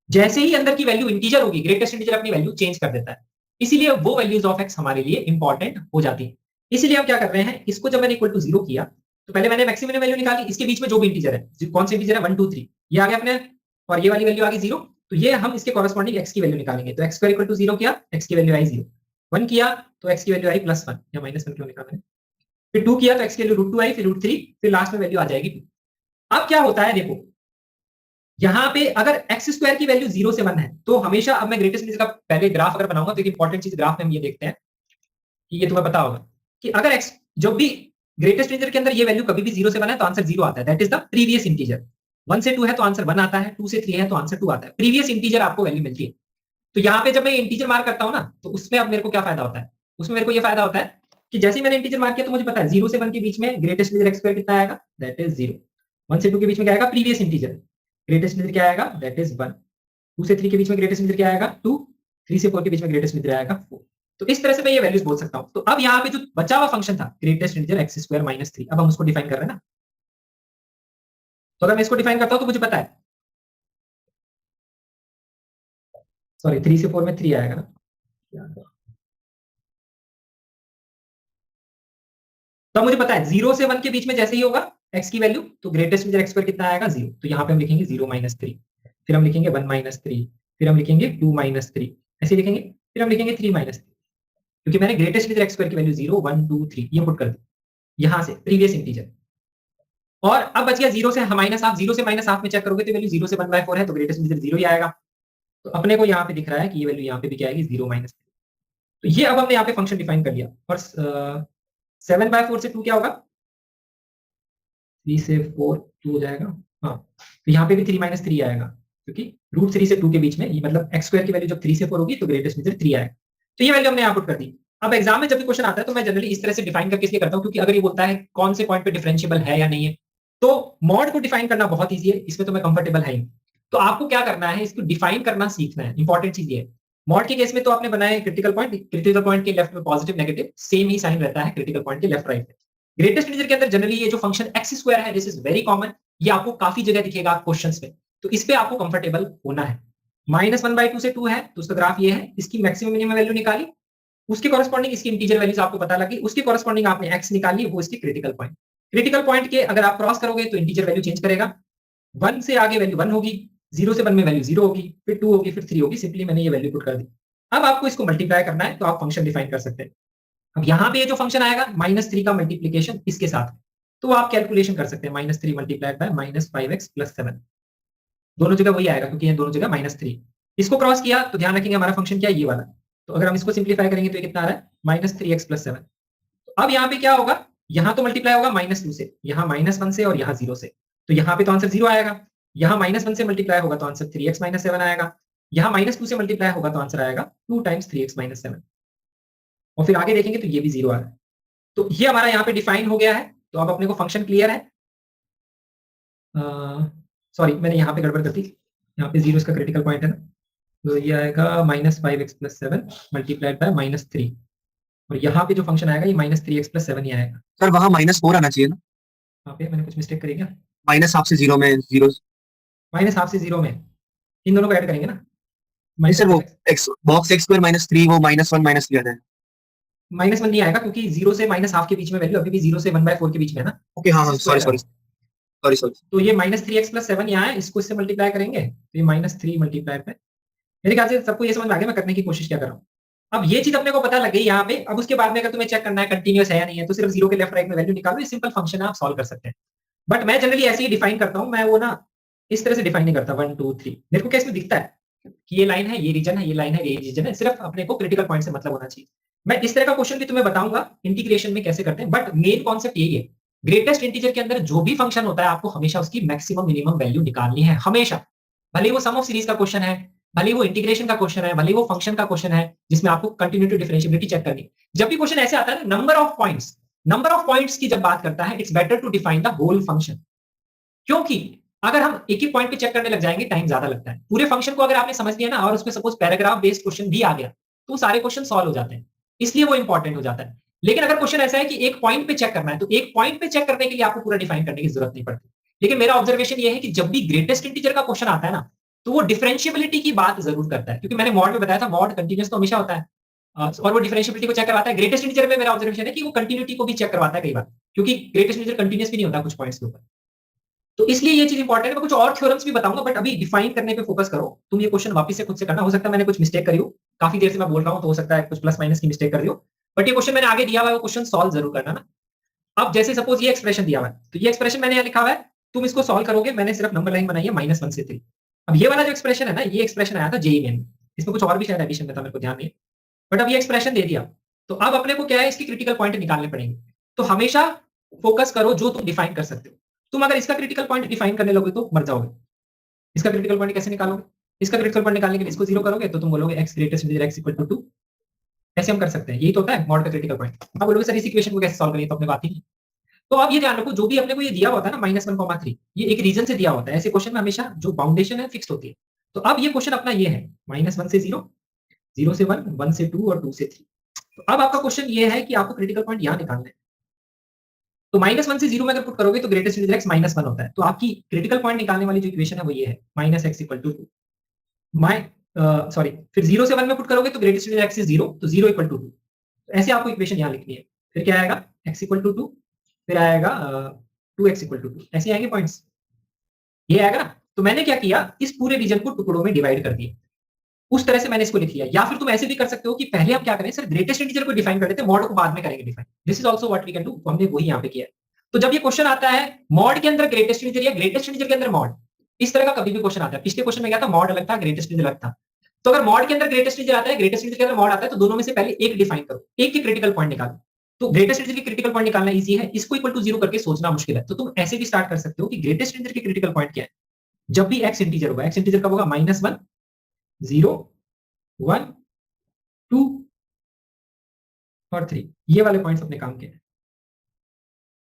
जैसे ही अंदर की वैल्यू इंटीजर होगी ग्रेटेस्ट इंटीजर अपनी वैल्यू चेंज कर देता है, इसीलिए वो वैल्यूज ऑफ एक्स हमारे लिए इंपॉर्टेंट हो जाती है। इसीलिए हम क्या कर रहे हैं, इसको जब मैंने इक्वल टू 0 किया तो पहले मैंने मैक्सिमम वैल्यू निकाली, इसके बीच में जो भी इंटीजर है, कौन से इंटीजर है 1 2 3, ये आ गया अपने, और ये वाली वैल्यू आ गई 0। तो ये हम इसके कॉरेस्पॉन्डिंग एक्स की वैल्यू निकालेंगे। तो एक्स स्क्वायर इक्वल टू 0 किया, एक्स की वैल्यू आई 0। 1 किया तो एक्स की वैल्यू आई +1 या -1 क्यों लिखा मैंने। फिर 2 किया तो एक्स की वैल्यू √2 आई, फिर √3, फिर लास्ट में वैल्यू आ जाएगी 2। अब क्या होता है देखो, यहाँ पे अगर एक्स स्क्वायर की वैल्यू 0 से 1 है तो हमेशा, अब मैं ग्रेटेस्ट इंटीजर का पहले ग्राफ अगर बनाऊंगा तो एक इंपॉर्टेंट चीज ग्राफ में हम ये देखते हैं कि ये तुम्हें पता होगा कि अगर एक्स, जब भी ग्रेटेस्ट इंटीजर के अंदर ये वैल्यू कभी भी 0 से 1 है तो आंसर 0 आता है, that is the previous integer. 1 से 2 है तो आंसर 1 आता है, 2 से 3 है तो आंसर 2 आता है, प्रीवियस इंटीजर आपको वैल्यू मिलती है। तो यहाँ पे जब मैं इंटीजर मार्क करता हूँ ना तो उसमें अब मेरे को क्या फायदा होता है, उसमें मेरे को ये फायदा होता है कि जैसे ही मैंने इंटीजर मार्क किया तो मुझे पता है 0 से 1 के बीच में ग्रेटेस्ट इंटीजर एक्स स्क्वायर कितना आएगा, दैट इज 0। 1 से 2 के बीच में क्या आएगा, प्रीवियस इंटीजर, ग्रेटेस्ट इंटीजर क्या आएगा, दैट इज 1। 2 से 3 के बीच में ग्रेटेस्ट इंटीजर क्या आएगा 2। 3 से 4 के बीच में ग्रेटेस्ट इंटीजर आएगा 4। तो इस तरह से मैं ये वैल्यूज बोल सकता हूं। तो अब यहाँ पे जो बचा हुआ फंक्शन था ग्रेटेस्ट इंटीजर एक्स स्क्वायर -3, अब हम उसको डिफाइन कर रहे हैं ना। तो अगर मैं इसको डिफाइन करता हूं तो मुझे पता है, सॉरी 3 से 4 में 3 आएगा ना। तो मुझे पता है 0 से 1 के बीच में जैसे ही होगा x की वैल्यू तो ग्रेटेस्ट इंटीजर x स्क्वायर कितना आएगा 0। तो यहाँ पे हम लिखेंगे 0 -3, फिर हम लिखेंगे 1 -3, फिर हम लिखेंगे 2 -3, ऐसे लिखेंगे, फिर हम लिखेंगे 3 -3, क्योंकि मैंने ग्रेटेस्ट इंटीजर x स्क्वायर की वैल्यू 0 1 2 3 ये पुट कर दी यहाँ से प्रीवियस इंटीजर। और अब बच गया 0 से -1/2, 0 से -1/2 में चेक करोगे तो वैल्यू 0 से 1/4 है तो ग्रेटेस्ट इंटीजर 0 ही आएगा। तो अपने को यहाँ पे दिख रहा है कि ये वैल्यू यहाँ पे भी क्या आएगी 0 -3। तो ये अब हमने यहाँ पे फंक्शन डिफाइन कर लिया। और 7/4 से 2 क्या होगा, 3 से 4 2 हो जाएगा। हाँ, तो यहाँ पे भी 3 -3 आएगा क्योंकि √3 से 2 के बीच में, ये मतलब एक्स स्क्वायर की वैल्यू जब 3 से 4 होगी तो ग्रेटेस्ट इंटीजर 3 आएगा। तो ये वैल्यू हमने यहाँ पुट कर दी। अब एग्जाम में जब भी क्वेश्चन आता है तो मैं जनरली इस तरह से डिफाइन करके इसलिए करता हूँ क्योंकि अगर ये बोलता है कौन से पॉइंट पे डिफरेंशिएबल है या नहीं है, तो मॉड को डिफाइन करना बहुत ईजी है, इसमें तो मैं कंफर्टेबल है ही। तो आपको क्या करना है, इसको डिफाइन करना सीखना है, इंपॉर्टेंट चीज ये। मॉड के केस में तो आपने बनाया क्रिटिकल पॉइंट के लेफ्ट में पॉजिटिव नेगेटिव सेम ही साइन रहता है क्रिटिकल पॉइंट के लेफ्ट राइट में। ग्रेटेस्ट इंटीजर के अंदर जनरली ये जो फंक्शन एक्स स्क्वायर है, दिस इज वेरी कॉमन, ये आपको काफी जगह दिखेगा क्वेश्चंस में, तो इस पे आपको कंफर्टेबल होना है। -1/2 से 2 है तो उसका ग्राफ ये है, इसकी मैक्सिमम मिनिमम वैल्यू निकाली, उसके कॉरेस्पॉन्डिंग इसकी इंटीजर वैल्यूज आपको पता लगी, उसके कॉरेस्पॉन्डिंग आपने एक्स निकाली, वो इसकी क्रिटिकल पॉइंट। क्रिटिकल पॉइंट के अगर आप क्रॉस करोगे तो इंटीजर वैल्यू चेंज करेगा, 1 से आगे वैल्यू 1 होगी, 0 से 1 में वैल्यू 0 होगी, फिर 2 होगी, फिर 3 होगी। सिंपली मैंने ये वैल्यू पुट कर दी। अब आपको इसको मल्टीप्लाई करना है तो आप फंक्शन डिफाइन कर सकते हैं। अब यहाँ पे ये जो फंक्शन आएगा -3 का मल्टीप्लीकेशन इसके साथ, तो आप कैलकुलेशन कर सकते हैं -3 मल्टीप्लाइड बाय -5x + 7, दोनों जगह वही आएगा क्योंकि ये दोनों जगह -3। इसको क्रॉस किया तो ध्यान रखेंगे हमारा फंक्शन क्या है, ये वाला। तो अगर हम इसको सिंप्लीफाई करेंगे तो ये कितना आ रहा है -3x + 7। तो तो अब यहाँ पे क्या होगा, यहाँ तो मल्टीप्लाई होगा -2 से, यहाँ -1 से और यहाँ 0 से, तो यहाँ पे तो आंसर 0 आएगा। यहाँ -1 से मल्टीप्लाई होगा तो आंसर 3x - 7 आएगा। यहाँ -2 से मल्टीप्लाई होगा तो आंसर आएगा 2 टाइम्स 3x - 7, और फिर आगे देखेंगे तो ये भी 0 आ रहा है। तो ये हमारा यहाँ पे डिफाइन हो गया है। तो अब अपने को फंक्शन क्लियर है। सॉरी, मैंने यहाँ पे गड़बड़ कर दी, यहाँ पे 0 इसका क्रिटिकल पॉइंट है ना, तो ये आएगा -5x + 7 मल्टीप्लाइड बाय -3, और यहाँ पे जो फंक्शन आएगा ये -3x + 7 ही आएगा। सर वहां -4 आना चाहिए ना, यहाँ पे मैंने कुछ मिस्टेक करी क्या? -1/2 से 0 में 0। -1/2 से 0 में इन दोनों को ऐड करेंगे ना, नहीं सर, वो -5x x बॉक्स x² - 3 वो -1 -3 आ जाएगा। -1 नहीं आएगा, क्योंकि 0 से -1/2 के बीच में वैल्यू अभी भी 0 से 1/4 के बीच में है ना। ओके, हाँ हाँ, सॉरी सॉरी सॉरी सॉरी। तो ये -3x + 7 यहाँ है, इसको इससे मल्टीप्लाई करेंगे तो ये -3 मल्टीप्लाई पे, मेरे ख्याल से सबको ये समझ में आ गया मैं करने की कोशिश क्या कर रहा हूँ। अब ये चीज अपने को पता लग गई यहाँ पे। अब उसके बाद में अगर तुम्हें चेक करना है कंटिन्यूअस है या नहीं है, तो सिर्फ 0 के लेफ्ट राइट में वैल्यू निकालो, ये सिंपल फंक्शन है, आप सॉल्व कर सकते हैं। बट मैं जनरली ऐसे ही डिफाइन करता हूँ, मैं वो ना इस तरह से डिफाइन नहीं करता 1 2 3। मेरे को क्या इसमें दिखता है कि ये लाइन है, ये रीजन है, ये लाइन है, ये रीजन है, सिर्फ अपने को क्रिटिकल पॉइंट से मतलब होना चाहिए। मैं इस तरह का क्वेश्चन भी तुम्हें बताऊंगा इंटीग्रेशन में कैसे करते हैं, बट मेन कॉन्सेप्ट यही है, ग्रेटेस्ट इंटीजर के अंदर जो भी फंक्शन होता है आपको हमेशा उसकी मैक्सिमम मिनिमम वैल्यू निकालनी है, हमेशा। भले वो सम ऑफ सीरीज का क्वेश्चन है, भले वो इंटीग्रेशन का क्वेश्चन है, भले वो फंक्शन का क्वेश्चन है जिसमें आपको कंटिन्यूटी डिफरेंशिएबिलिटी चेक करनी है। जब भी क्वेश्चन ऐसे आता है ना, नंबर ऑफ पॉइंट्स की जब बात करता है, it's better to define the whole function, क्योंकि अगर हम एक ही पॉइंट पे चेक करने लग जाएंगे टाइम ज्यादा लगता है। पूरे फंक्शन को अगर आपने समझ लिया ना, और उसमें सपोज पैराग्राफ बेस्ड क्वेश्चन भी आ गया, तो सारे क्वेश्चन सॉल्व हो जाते हैं, इसलिए वो इंपॉर्टेंट हो जाता है। लेकिन अगर क्वेश्चन ऐसा है कि एक पॉइंट पे चेक करना है, तो एक पॉइंट पे चेक करने के लिए आपको पूरा डिफाइन करने की जरूरत नहीं पड़ती। लेकिन मेरा ऑब्जर्वेशन ये है कि जब भी ग्रेटेस्ट इंटीजर का क्वेश्चन आता है ना, तो वो डिफरेंशिएबिलिटी की बात जरूर करता है, क्योंकि मैंने मॉड में बताया था मॉड कंटिन्यूअस तो हमेशा होता है, और वो डिफरेंशिएबिलिटी को चेक करवाता है। ग्रेटेस्ट इंटीजर में मेरा ऑब्जर्वेशन है कि वो कंटिन्यूटी को भी चेक करवाता है कई बार, क्योंकि ग्रेटेस्ट इंटीजर कंटिन्यूअस भी नहीं होता कुछ पॉइंट्स के ऊपर। तो इसलिए ये चीज इंपॉर्टेंट है। मैं कुछ और थ्योरम्स भी बताऊंगा, बट अभी डिफाइन करने पे फोकस करो। तुम ये क्वेश्चन वापस से खुद से करना, हो सकता है मैंने कुछ मिस्टेक करी हो, काफी देर से मैं बोल रहा हूं, तो हो सकता है कुछ प्लस माइनस की मिस्टेक कर रही हो, बट ये क्वेश्चन मैंने आगे दिया हुआ है, वो क्वेश्चन सॉल्व जरूर करना ना। अब जैसे सपोज ये एक्सप्रेशन दिया हुआ है, तो ये एक्सप्रेशन मैंने यहाँ लिखा हुआ है, तुम इसको सॉल्व करोगे, मैंने सिर्फ नंबर लाइन बनाई है -1 से 3। अब ये वाला जो एक्सप्रेशन है ना, ये एक्सप्रेशन आया था जेईई में, इसमें कुछ और भी शायद एडिशन में था, मेरे को ध्यान नहीं, बट अब ये एक्सप्रेशन दे दिया, तो अब अपने को क्या है, इसकी क्रिटिकल पॉइंट निकालने पड़ेंगे। तो हमेशा फोकस करो जो तुम डिफाइन कर सकते हो। तुम अगर इसका क्रिटिकल पॉइंट डिफाइन करने लोगे तो मर जाओगे। इसका क्रिटिकल पॉइंट कैसे निकालोगे? इसका क्रिटिकल पॉइंट निकालने के लिए इसको 0 करोगे तो तुम बोलोगे x ग्रेटेस्ट इंटीजर x = 2। ऐसे हम कर सकते हैं, यही तो होता है मॉड का क्रिटिकल पॉइंट। अब बोलोगे सर इस इक्वेशन को कैसे सॉल्व करें, तो अपने बात ही नहीं। तो अब ये ध्यान रखो, जो भी अपने को ये दिया होता है ना -1, 3, ये एक रीजन से दिया होता है। ऐसे क्वेश्चन में हमेशा जो बाउंडेशन है फिक्स्ड होती है। तो अब ये क्वेश्चन अपना ये है -1 से 0, 0 से 1, 1 से 2 और 2 से 3। तो अब आपका क्वेश्चन ये है कि आपको क्रिटिकल पॉइंट यहाँ निकालना है। तो -1 से 0 में अगर पुट करोगे तो ग्रेटेस्ट इंटीजर x -1 होता है। तो आपकी क्रिटिकल पॉइंट निकालने वाली जो इक्वेशन है वो ये है -x = 2। सॉरी, फिर 0 से 1 में पुट करोगे तो ग्रेटेस्ट इंटीजर x is 0, तो 0 = 2। तो ऐसे आपको इक्वेशन यहाँ लिखनी है। फिर क्या आएगा, x = 2, फिर आएगा 2x = 2। ऐसे आएंगे पॉइंट्स, ये आएगा ना। तो मैंने क्या किया, इस पूरे रीजन को टुकड़ों में डिवाइड कर दिया, उस तरह से मैंने इसको लिख लिया। या फिर तुम ऐसे भी कर सकते हो कि पहले हम क्या करें, सर ग्रेटेस्ट इंटीजर को डिफाइन कर लेते हैं, मॉड को बाद में करेंगे define. This is also what we can do. तो हमने वही यहाँ पे किया है। तो जब ये क्वेश्चन आता है मॉड के अंदर ग्रेटेस्ट इंटीजर या ग्रेटेस्ट इंटीजर के अंदर मॉड, इस तरह का कभी भी क्वेश्चन आता है। पिछले क्वेश्चन में क्या था, मॉड अलग था, ग्रेटेस्ट इंटीजर अलग था। तो अगर मॉड के अंदर ग्रेटेस्ट इंटीजर आता है, ग्रेटेस्ट इंटीजर के अंदर मॉड आता है, तो दोनों में से पहले एक डिफाइन करो, एक के क्रिटिकल पॉइंट निकालो। तो ग्रेटेस्ट इंटीजर की क्रिटिकल पॉइंट निकालना इजी है, इसको = 0 करके सोचना मुश्किल है। तो तुम ऐसे भी स्टार्ट कर सकते हो कि ग्रेटेस्ट इंटीजर की क्रिटिकल पॉइंट क्या है। जब भी x इंटीजर होगा, x इंटीजर कब होगा, -1, 0, 1, 2 और 3, ये वाले पॉइंट्स अपने काम के हैं।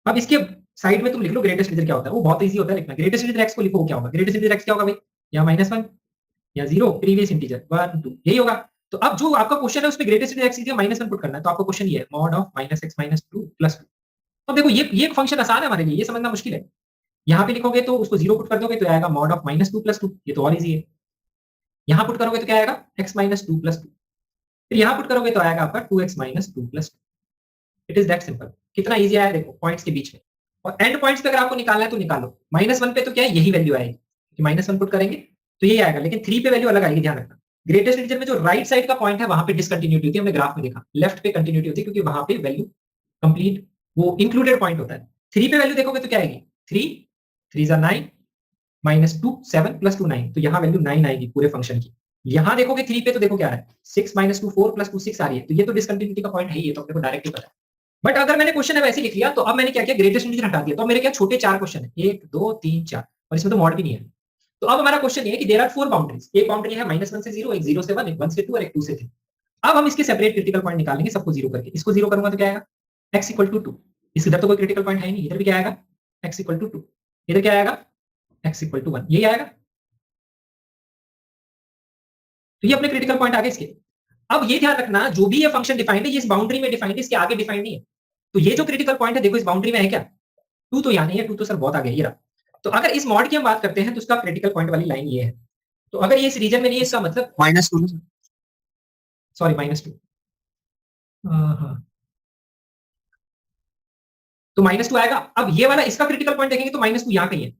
अब इसके साइड में तुम लिख लो ग्रेटेस्ट इंटीजर क्या होता है, वो बहुत इजी होता है लिखना। ग्रेटेस्ट इंटीजर x को लिखो, क्या होगा, ग्रेटेस्ट इंटीजर x क्या होगा भाई, या -1 या 0, प्रीवियस इंटीजर 1, 2, यही होगा। तो अब जो आपका क्वेश्चन है उसमें ग्रेटेस्ट इंटीजर x = -1 पुट करना है। तो आपका क्वेश्चन ये है, mod of -x - 2 + 2। अब देखो ये फंक्शन आसान है हमारे लिए, ये समझना मुश्किल है। यहाँ पे लिखोगे तो उसको 0 पुट कर दोगे तो आएगा mod of -2 + 2, ये तो और इजी है। यहाँ पुट करोगे तो क्या आएगा, x - 2 + 2। फिर यहाँ पुट करोगे तो आएगा आपका 2x - 2 + 2। It is that simple. कितना इजी आया देखो पॉइंट्स के बीच में। और एंड पॉइंट्स पे अगर आपको निकालना है तो निकालो। -1 पे तो क्या है, यही वैल्यू आएगी कि -1 पुट करेंगे तो यही आएगा, लेकिन 3 पे वैल्यू अलग आएगी, ध्यान रखना। ग्रेटेस्ट इंटीजर में जो राइट साइड का पॉइंट है वहां पे डिसकंटिन्यूटी होती है, हमने ग्राफ में देखा। लेफ्ट पे कंटिन्यूटी होती है क्योंकि वहां पे वैल्यू कंप्लीट वो इंक्लूडेड पॉइंट होता है। 3 पे वैल्यू देखोगे तो क्या आएगी, 3 3 9 -2 7 + 2 9, तो यहाँ वैल्यू 9 आएगी पूरे फंक्शन की। यहाँ देखोगे 3 पे तो देखो क्या है, 6 - 2 4 + 2 6 आ रही है, तो ये तो डिसकंटिन्यूटी का पॉइंट है ही, ये तो अपने को डायरेक्टली पता है। बट अगर मैंने क्वेश्चन है वैसे लिख लिया, तो अब मैंने क्या किया, ग्रेटेस्ट इंटीजर हटा दिया, तो अब मेरे क्या छोटे 4 क्वेश्चन है, 1 2 3 4, और इसमें तो मॉड भी नहीं है। तो अब हमारा क्वेश्चन ये है कि देयर आर 4 बाउंड्रीज, एक बाउंड्री है -1 से 0, एक 0 से 1, एक 1 से 2 और एक 2 से 3। अब हम इसके सेपरेट क्रिटिकल पॉइंट निकालेंगे सबको 0 करके। इसको 0 करूंगा तो क्या आएगा, x = 2। इस इधर तो कोई क्रिटिकल पॉइंट है ही नहीं, इधर भी क्या आएगा, x = 2, इधर क्या आएगा, x = 1, यही आएगा। तो ये अपने क्रिटिकल पॉइंट आ गए इसके। अब ये ध्यान रखना, जो भी ये फंक्शन डिफाइंड है, ये इस बाउंड्री में डिफाइंड है, इसके आगे डिफाइंड नहीं है। तो ये जो क्रिटिकल पॉइंट है, देखो इस बाउंड्री में है क्या, 2 तो यहाँ नहीं है, 2 तो सर बहुत आगे है, ये रहा। तो अगर इस मॉड की हम बात करते हैं तो उसका क्रिटिकल पॉइंट वाली लाइन ये है। तो अगर ये इस रीजन में नहीं है, इसका मतलब -2, सॉरी -2, हाँ, तो -2 आएगा। अब ये वाला इसका क्रिटिकल पॉइंट देखेंगे तो -2 यहाँ कहीं है,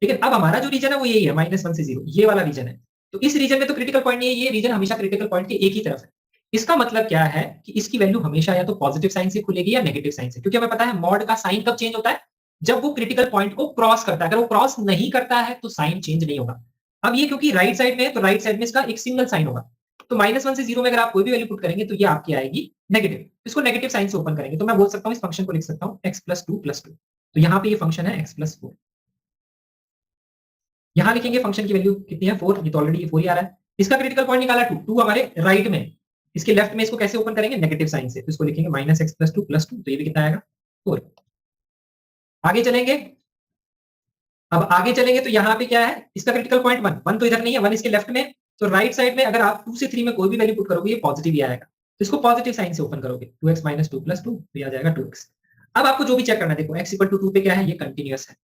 लेकिन अब हमारा जो रीजन है वो यही है, -1 से 0, ये वाला रीजन है। तो इस रीजन में तो क्रिटिकल पॉइंट नहीं है, ये रीजन हमेशा क्रिटिकल पॉइंट के एक ही तरफ है। इसका मतलब क्या है कि इसकी वैल्यू हमेशा या तो पॉजिटिव साइन से खुलेगी या नेगेटिव साइन से, क्योंकि हमें पता है मॉड का साइन कब चेंज होता है, जब वो क्रिटिकल पॉइंट को क्रॉस करता है। अगर वो क्रॉस नहीं करता है तो साइन चेंज नहीं होगा। अब ये क्योंकि राइट साइड में है, तो राइट साइड में इसका एक सिंगल साइन होगा। तो -1 से 0 में अगर आप कोई भी वैल्यू पुट करेंगे तो ये आपकी आएगी नेगेटिव। इसको नेगेटिव साइन से ओपन करेंगे तो मैं बोल सकता हूँ, इस फंक्शन को लिख सकता हूँ x + 2 + 2। तो यहाँ पे ये फंक्शन है x + 4। यहाँ लिखेंगे फंक्शन की वैल्यू कितनी है, 4, ये तो ऑलरेडी 4 ही आ रहा है। इसका क्रिटिकल पॉइंट निकाला 2, 2 हमारे राइट में, इसके लेफ्ट में इसको कैसे ओपन करेंगे, नेगेटिव साइन से। तो इसको लिखेंगे -x + 2 + 2, तो ये भी कितना आएगा, 4। आगे चलेंगे, अब आगे चलेंगे तो यहाँ पे क्या है, इसका क्रिटिकल पॉइंट 1, 1 तो इधर नहीं है, 1 इसके लेफ्ट में। तो राइट साइड में अगर आप 2 से 3 में कोई भी वैल्यू पुट करोगे ये पॉजिटिव ही आएगा। तो इसको पॉजिटिव साइन से ओपन करोगे, 2x - 2 + 2, तो ये आ जाएगा 2x। अब आपको जो भी चेक करना है, देखो x = 2 पे क्या है, ये कंटीन्यूअस है,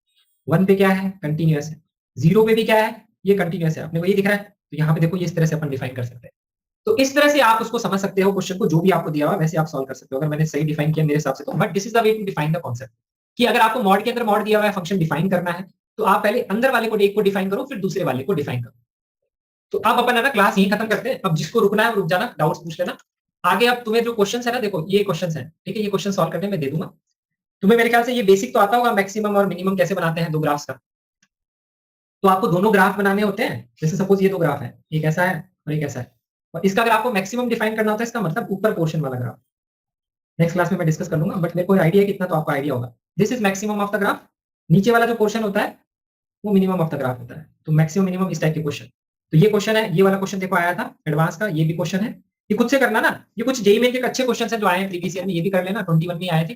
1 पे क्या है, कंटीन्यूअस है, 0 पे भी क्या है, ये कंटीन्यूअस है। अपने को ये दिख रहा है, तो यहाँ पे देखो ये इस तरह से अपन डिफाइन कर सकते हैं। तो इस तरह से आप उसको समझ सकते हो, क्वेश्चन को जो भी आपको दिया हुआ वैसे आप सॉल्व कर सकते हो, अगर मैंने सही डिफाइन किया मेरे हिसाब से तो। But this is the way to define the concept, कि अगर आपको मॉड के अंदर मॉड दिया हुआ है, फंक्शन डिफाइन करना है, तो आप पहले अंदर वाले को एक को डिफाइन करो, फिर दूसरे वाले को डिफाइन करो। तो अब अपन है ना क्लास यही खत्म करते हैं। अब जिसको रुकना है वो रुक जाना, डाउट्स पूछ लेना। आगे अब तुम्हें जो क्वेश्चन है ना, देखो ये क्वेश्चन है, ठीक है, ये क्वेश्चन सॉल्व करने में दे दूंगा। तुम्हें मेरे ख्याल से ये बेसिक तो आता होगा, मैक्सिमम और मिनिमम कैसे बनाते हैं दो ग्राफ्स का। तो आपको दोनों ग्राफ बनाने होते हैं, जैसे सपोज ये दो ग्राफ है, एक ऐसा है और एक ऐसा है, और इसका अगर आपको मैक्सिमम डिफाइन करना होता है, इसका मतलब ऊपर पोर्शन वाला ग्राफ। नेक्स्ट क्लास में मैं डिस्कस कर लूंगा, बट मेरे को आइडिया है कितना, तो आपको आइडिया होगा। This is maximum of the graph, नीचे वाला जो पोर्शन होता है वो मिनिमम ऑफ द ग्राफ होता है। तो मैक्सिमम मिनिमम इस टाइप के क्वेश्चन। तो ये क्वेश्चन है, ये वाला क्वेश्चन देखो आया था एडवांस का, ये भी क्वेश्चन है, ये खुद से करना ना। ये कुछ जेईई में के अच्छे क्वेश्चन है जो आए हैं प्रीवियस ईयर में, ये भी कर लेना, 21 में आए थे।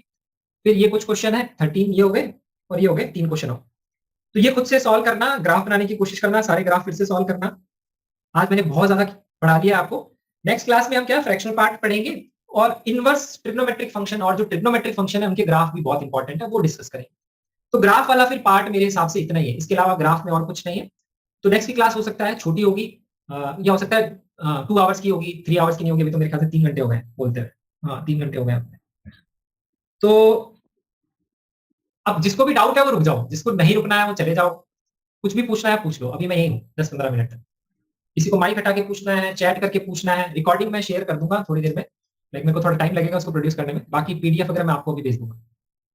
फिर ये कुछ क्वेश्चन है 13, ये हो गए, और ये हो गए 3 क्वेश्चन हो। तो ये खुद से सॉल्व करना, ग्राफ बनाने की कोशिश करना, सारे ग्राफ फिर से सॉल्व करना। आज मैंने बहुत ज्यादा पढ़ा दिया आपको। नेक्स्ट क्लास में हम क्या फ्रैक्शनल पार्ट पढ़ेंगे, और इनवर्स ट्रिग्नोमेट्रिक फंक्शन, और जो ट्रिग्नोमेट्रिक फंक्शन है उनके ग्राफ भी बहुत इंपॉर्टेंट है, वो डिस्कस करेंगे। तो ग्राफ वाला फिर पार्ट मेरे हिसाब से इतना ही है, इसके अलावा ग्राफ में और कुछ नहीं है। तो नेक्स्ट की क्लास हो सकता है छोटी होगी, या हो सकता है 2 आवर्स की होगी, 3 आवर्स की नहीं होगी। अभी तो मेरे ख्याल से 3 घंटे हो गए बोलते हैं, हाँ 3 घंटे हो गए। तो अब जिसको भी डाउट है वो रुक जाओ, जिसको नहीं रुकना है वो चले जाओ। कुछ भी पूछना है पूछ लो, अभी मैं यही हूँ 10-15 मिनट तक। किसी को माइक हटा के पूछना है, चैट करके पूछना है, रिकॉर्डिंग मैं शेयर कर दूंगा थोड़ी देर में, लाइक मेरे को थोड़ा टाइम लगेगा उसको प्रोड्यूस करने में। बाकी पीडीएफ अगर मैं आपको भी भेज दूंगा।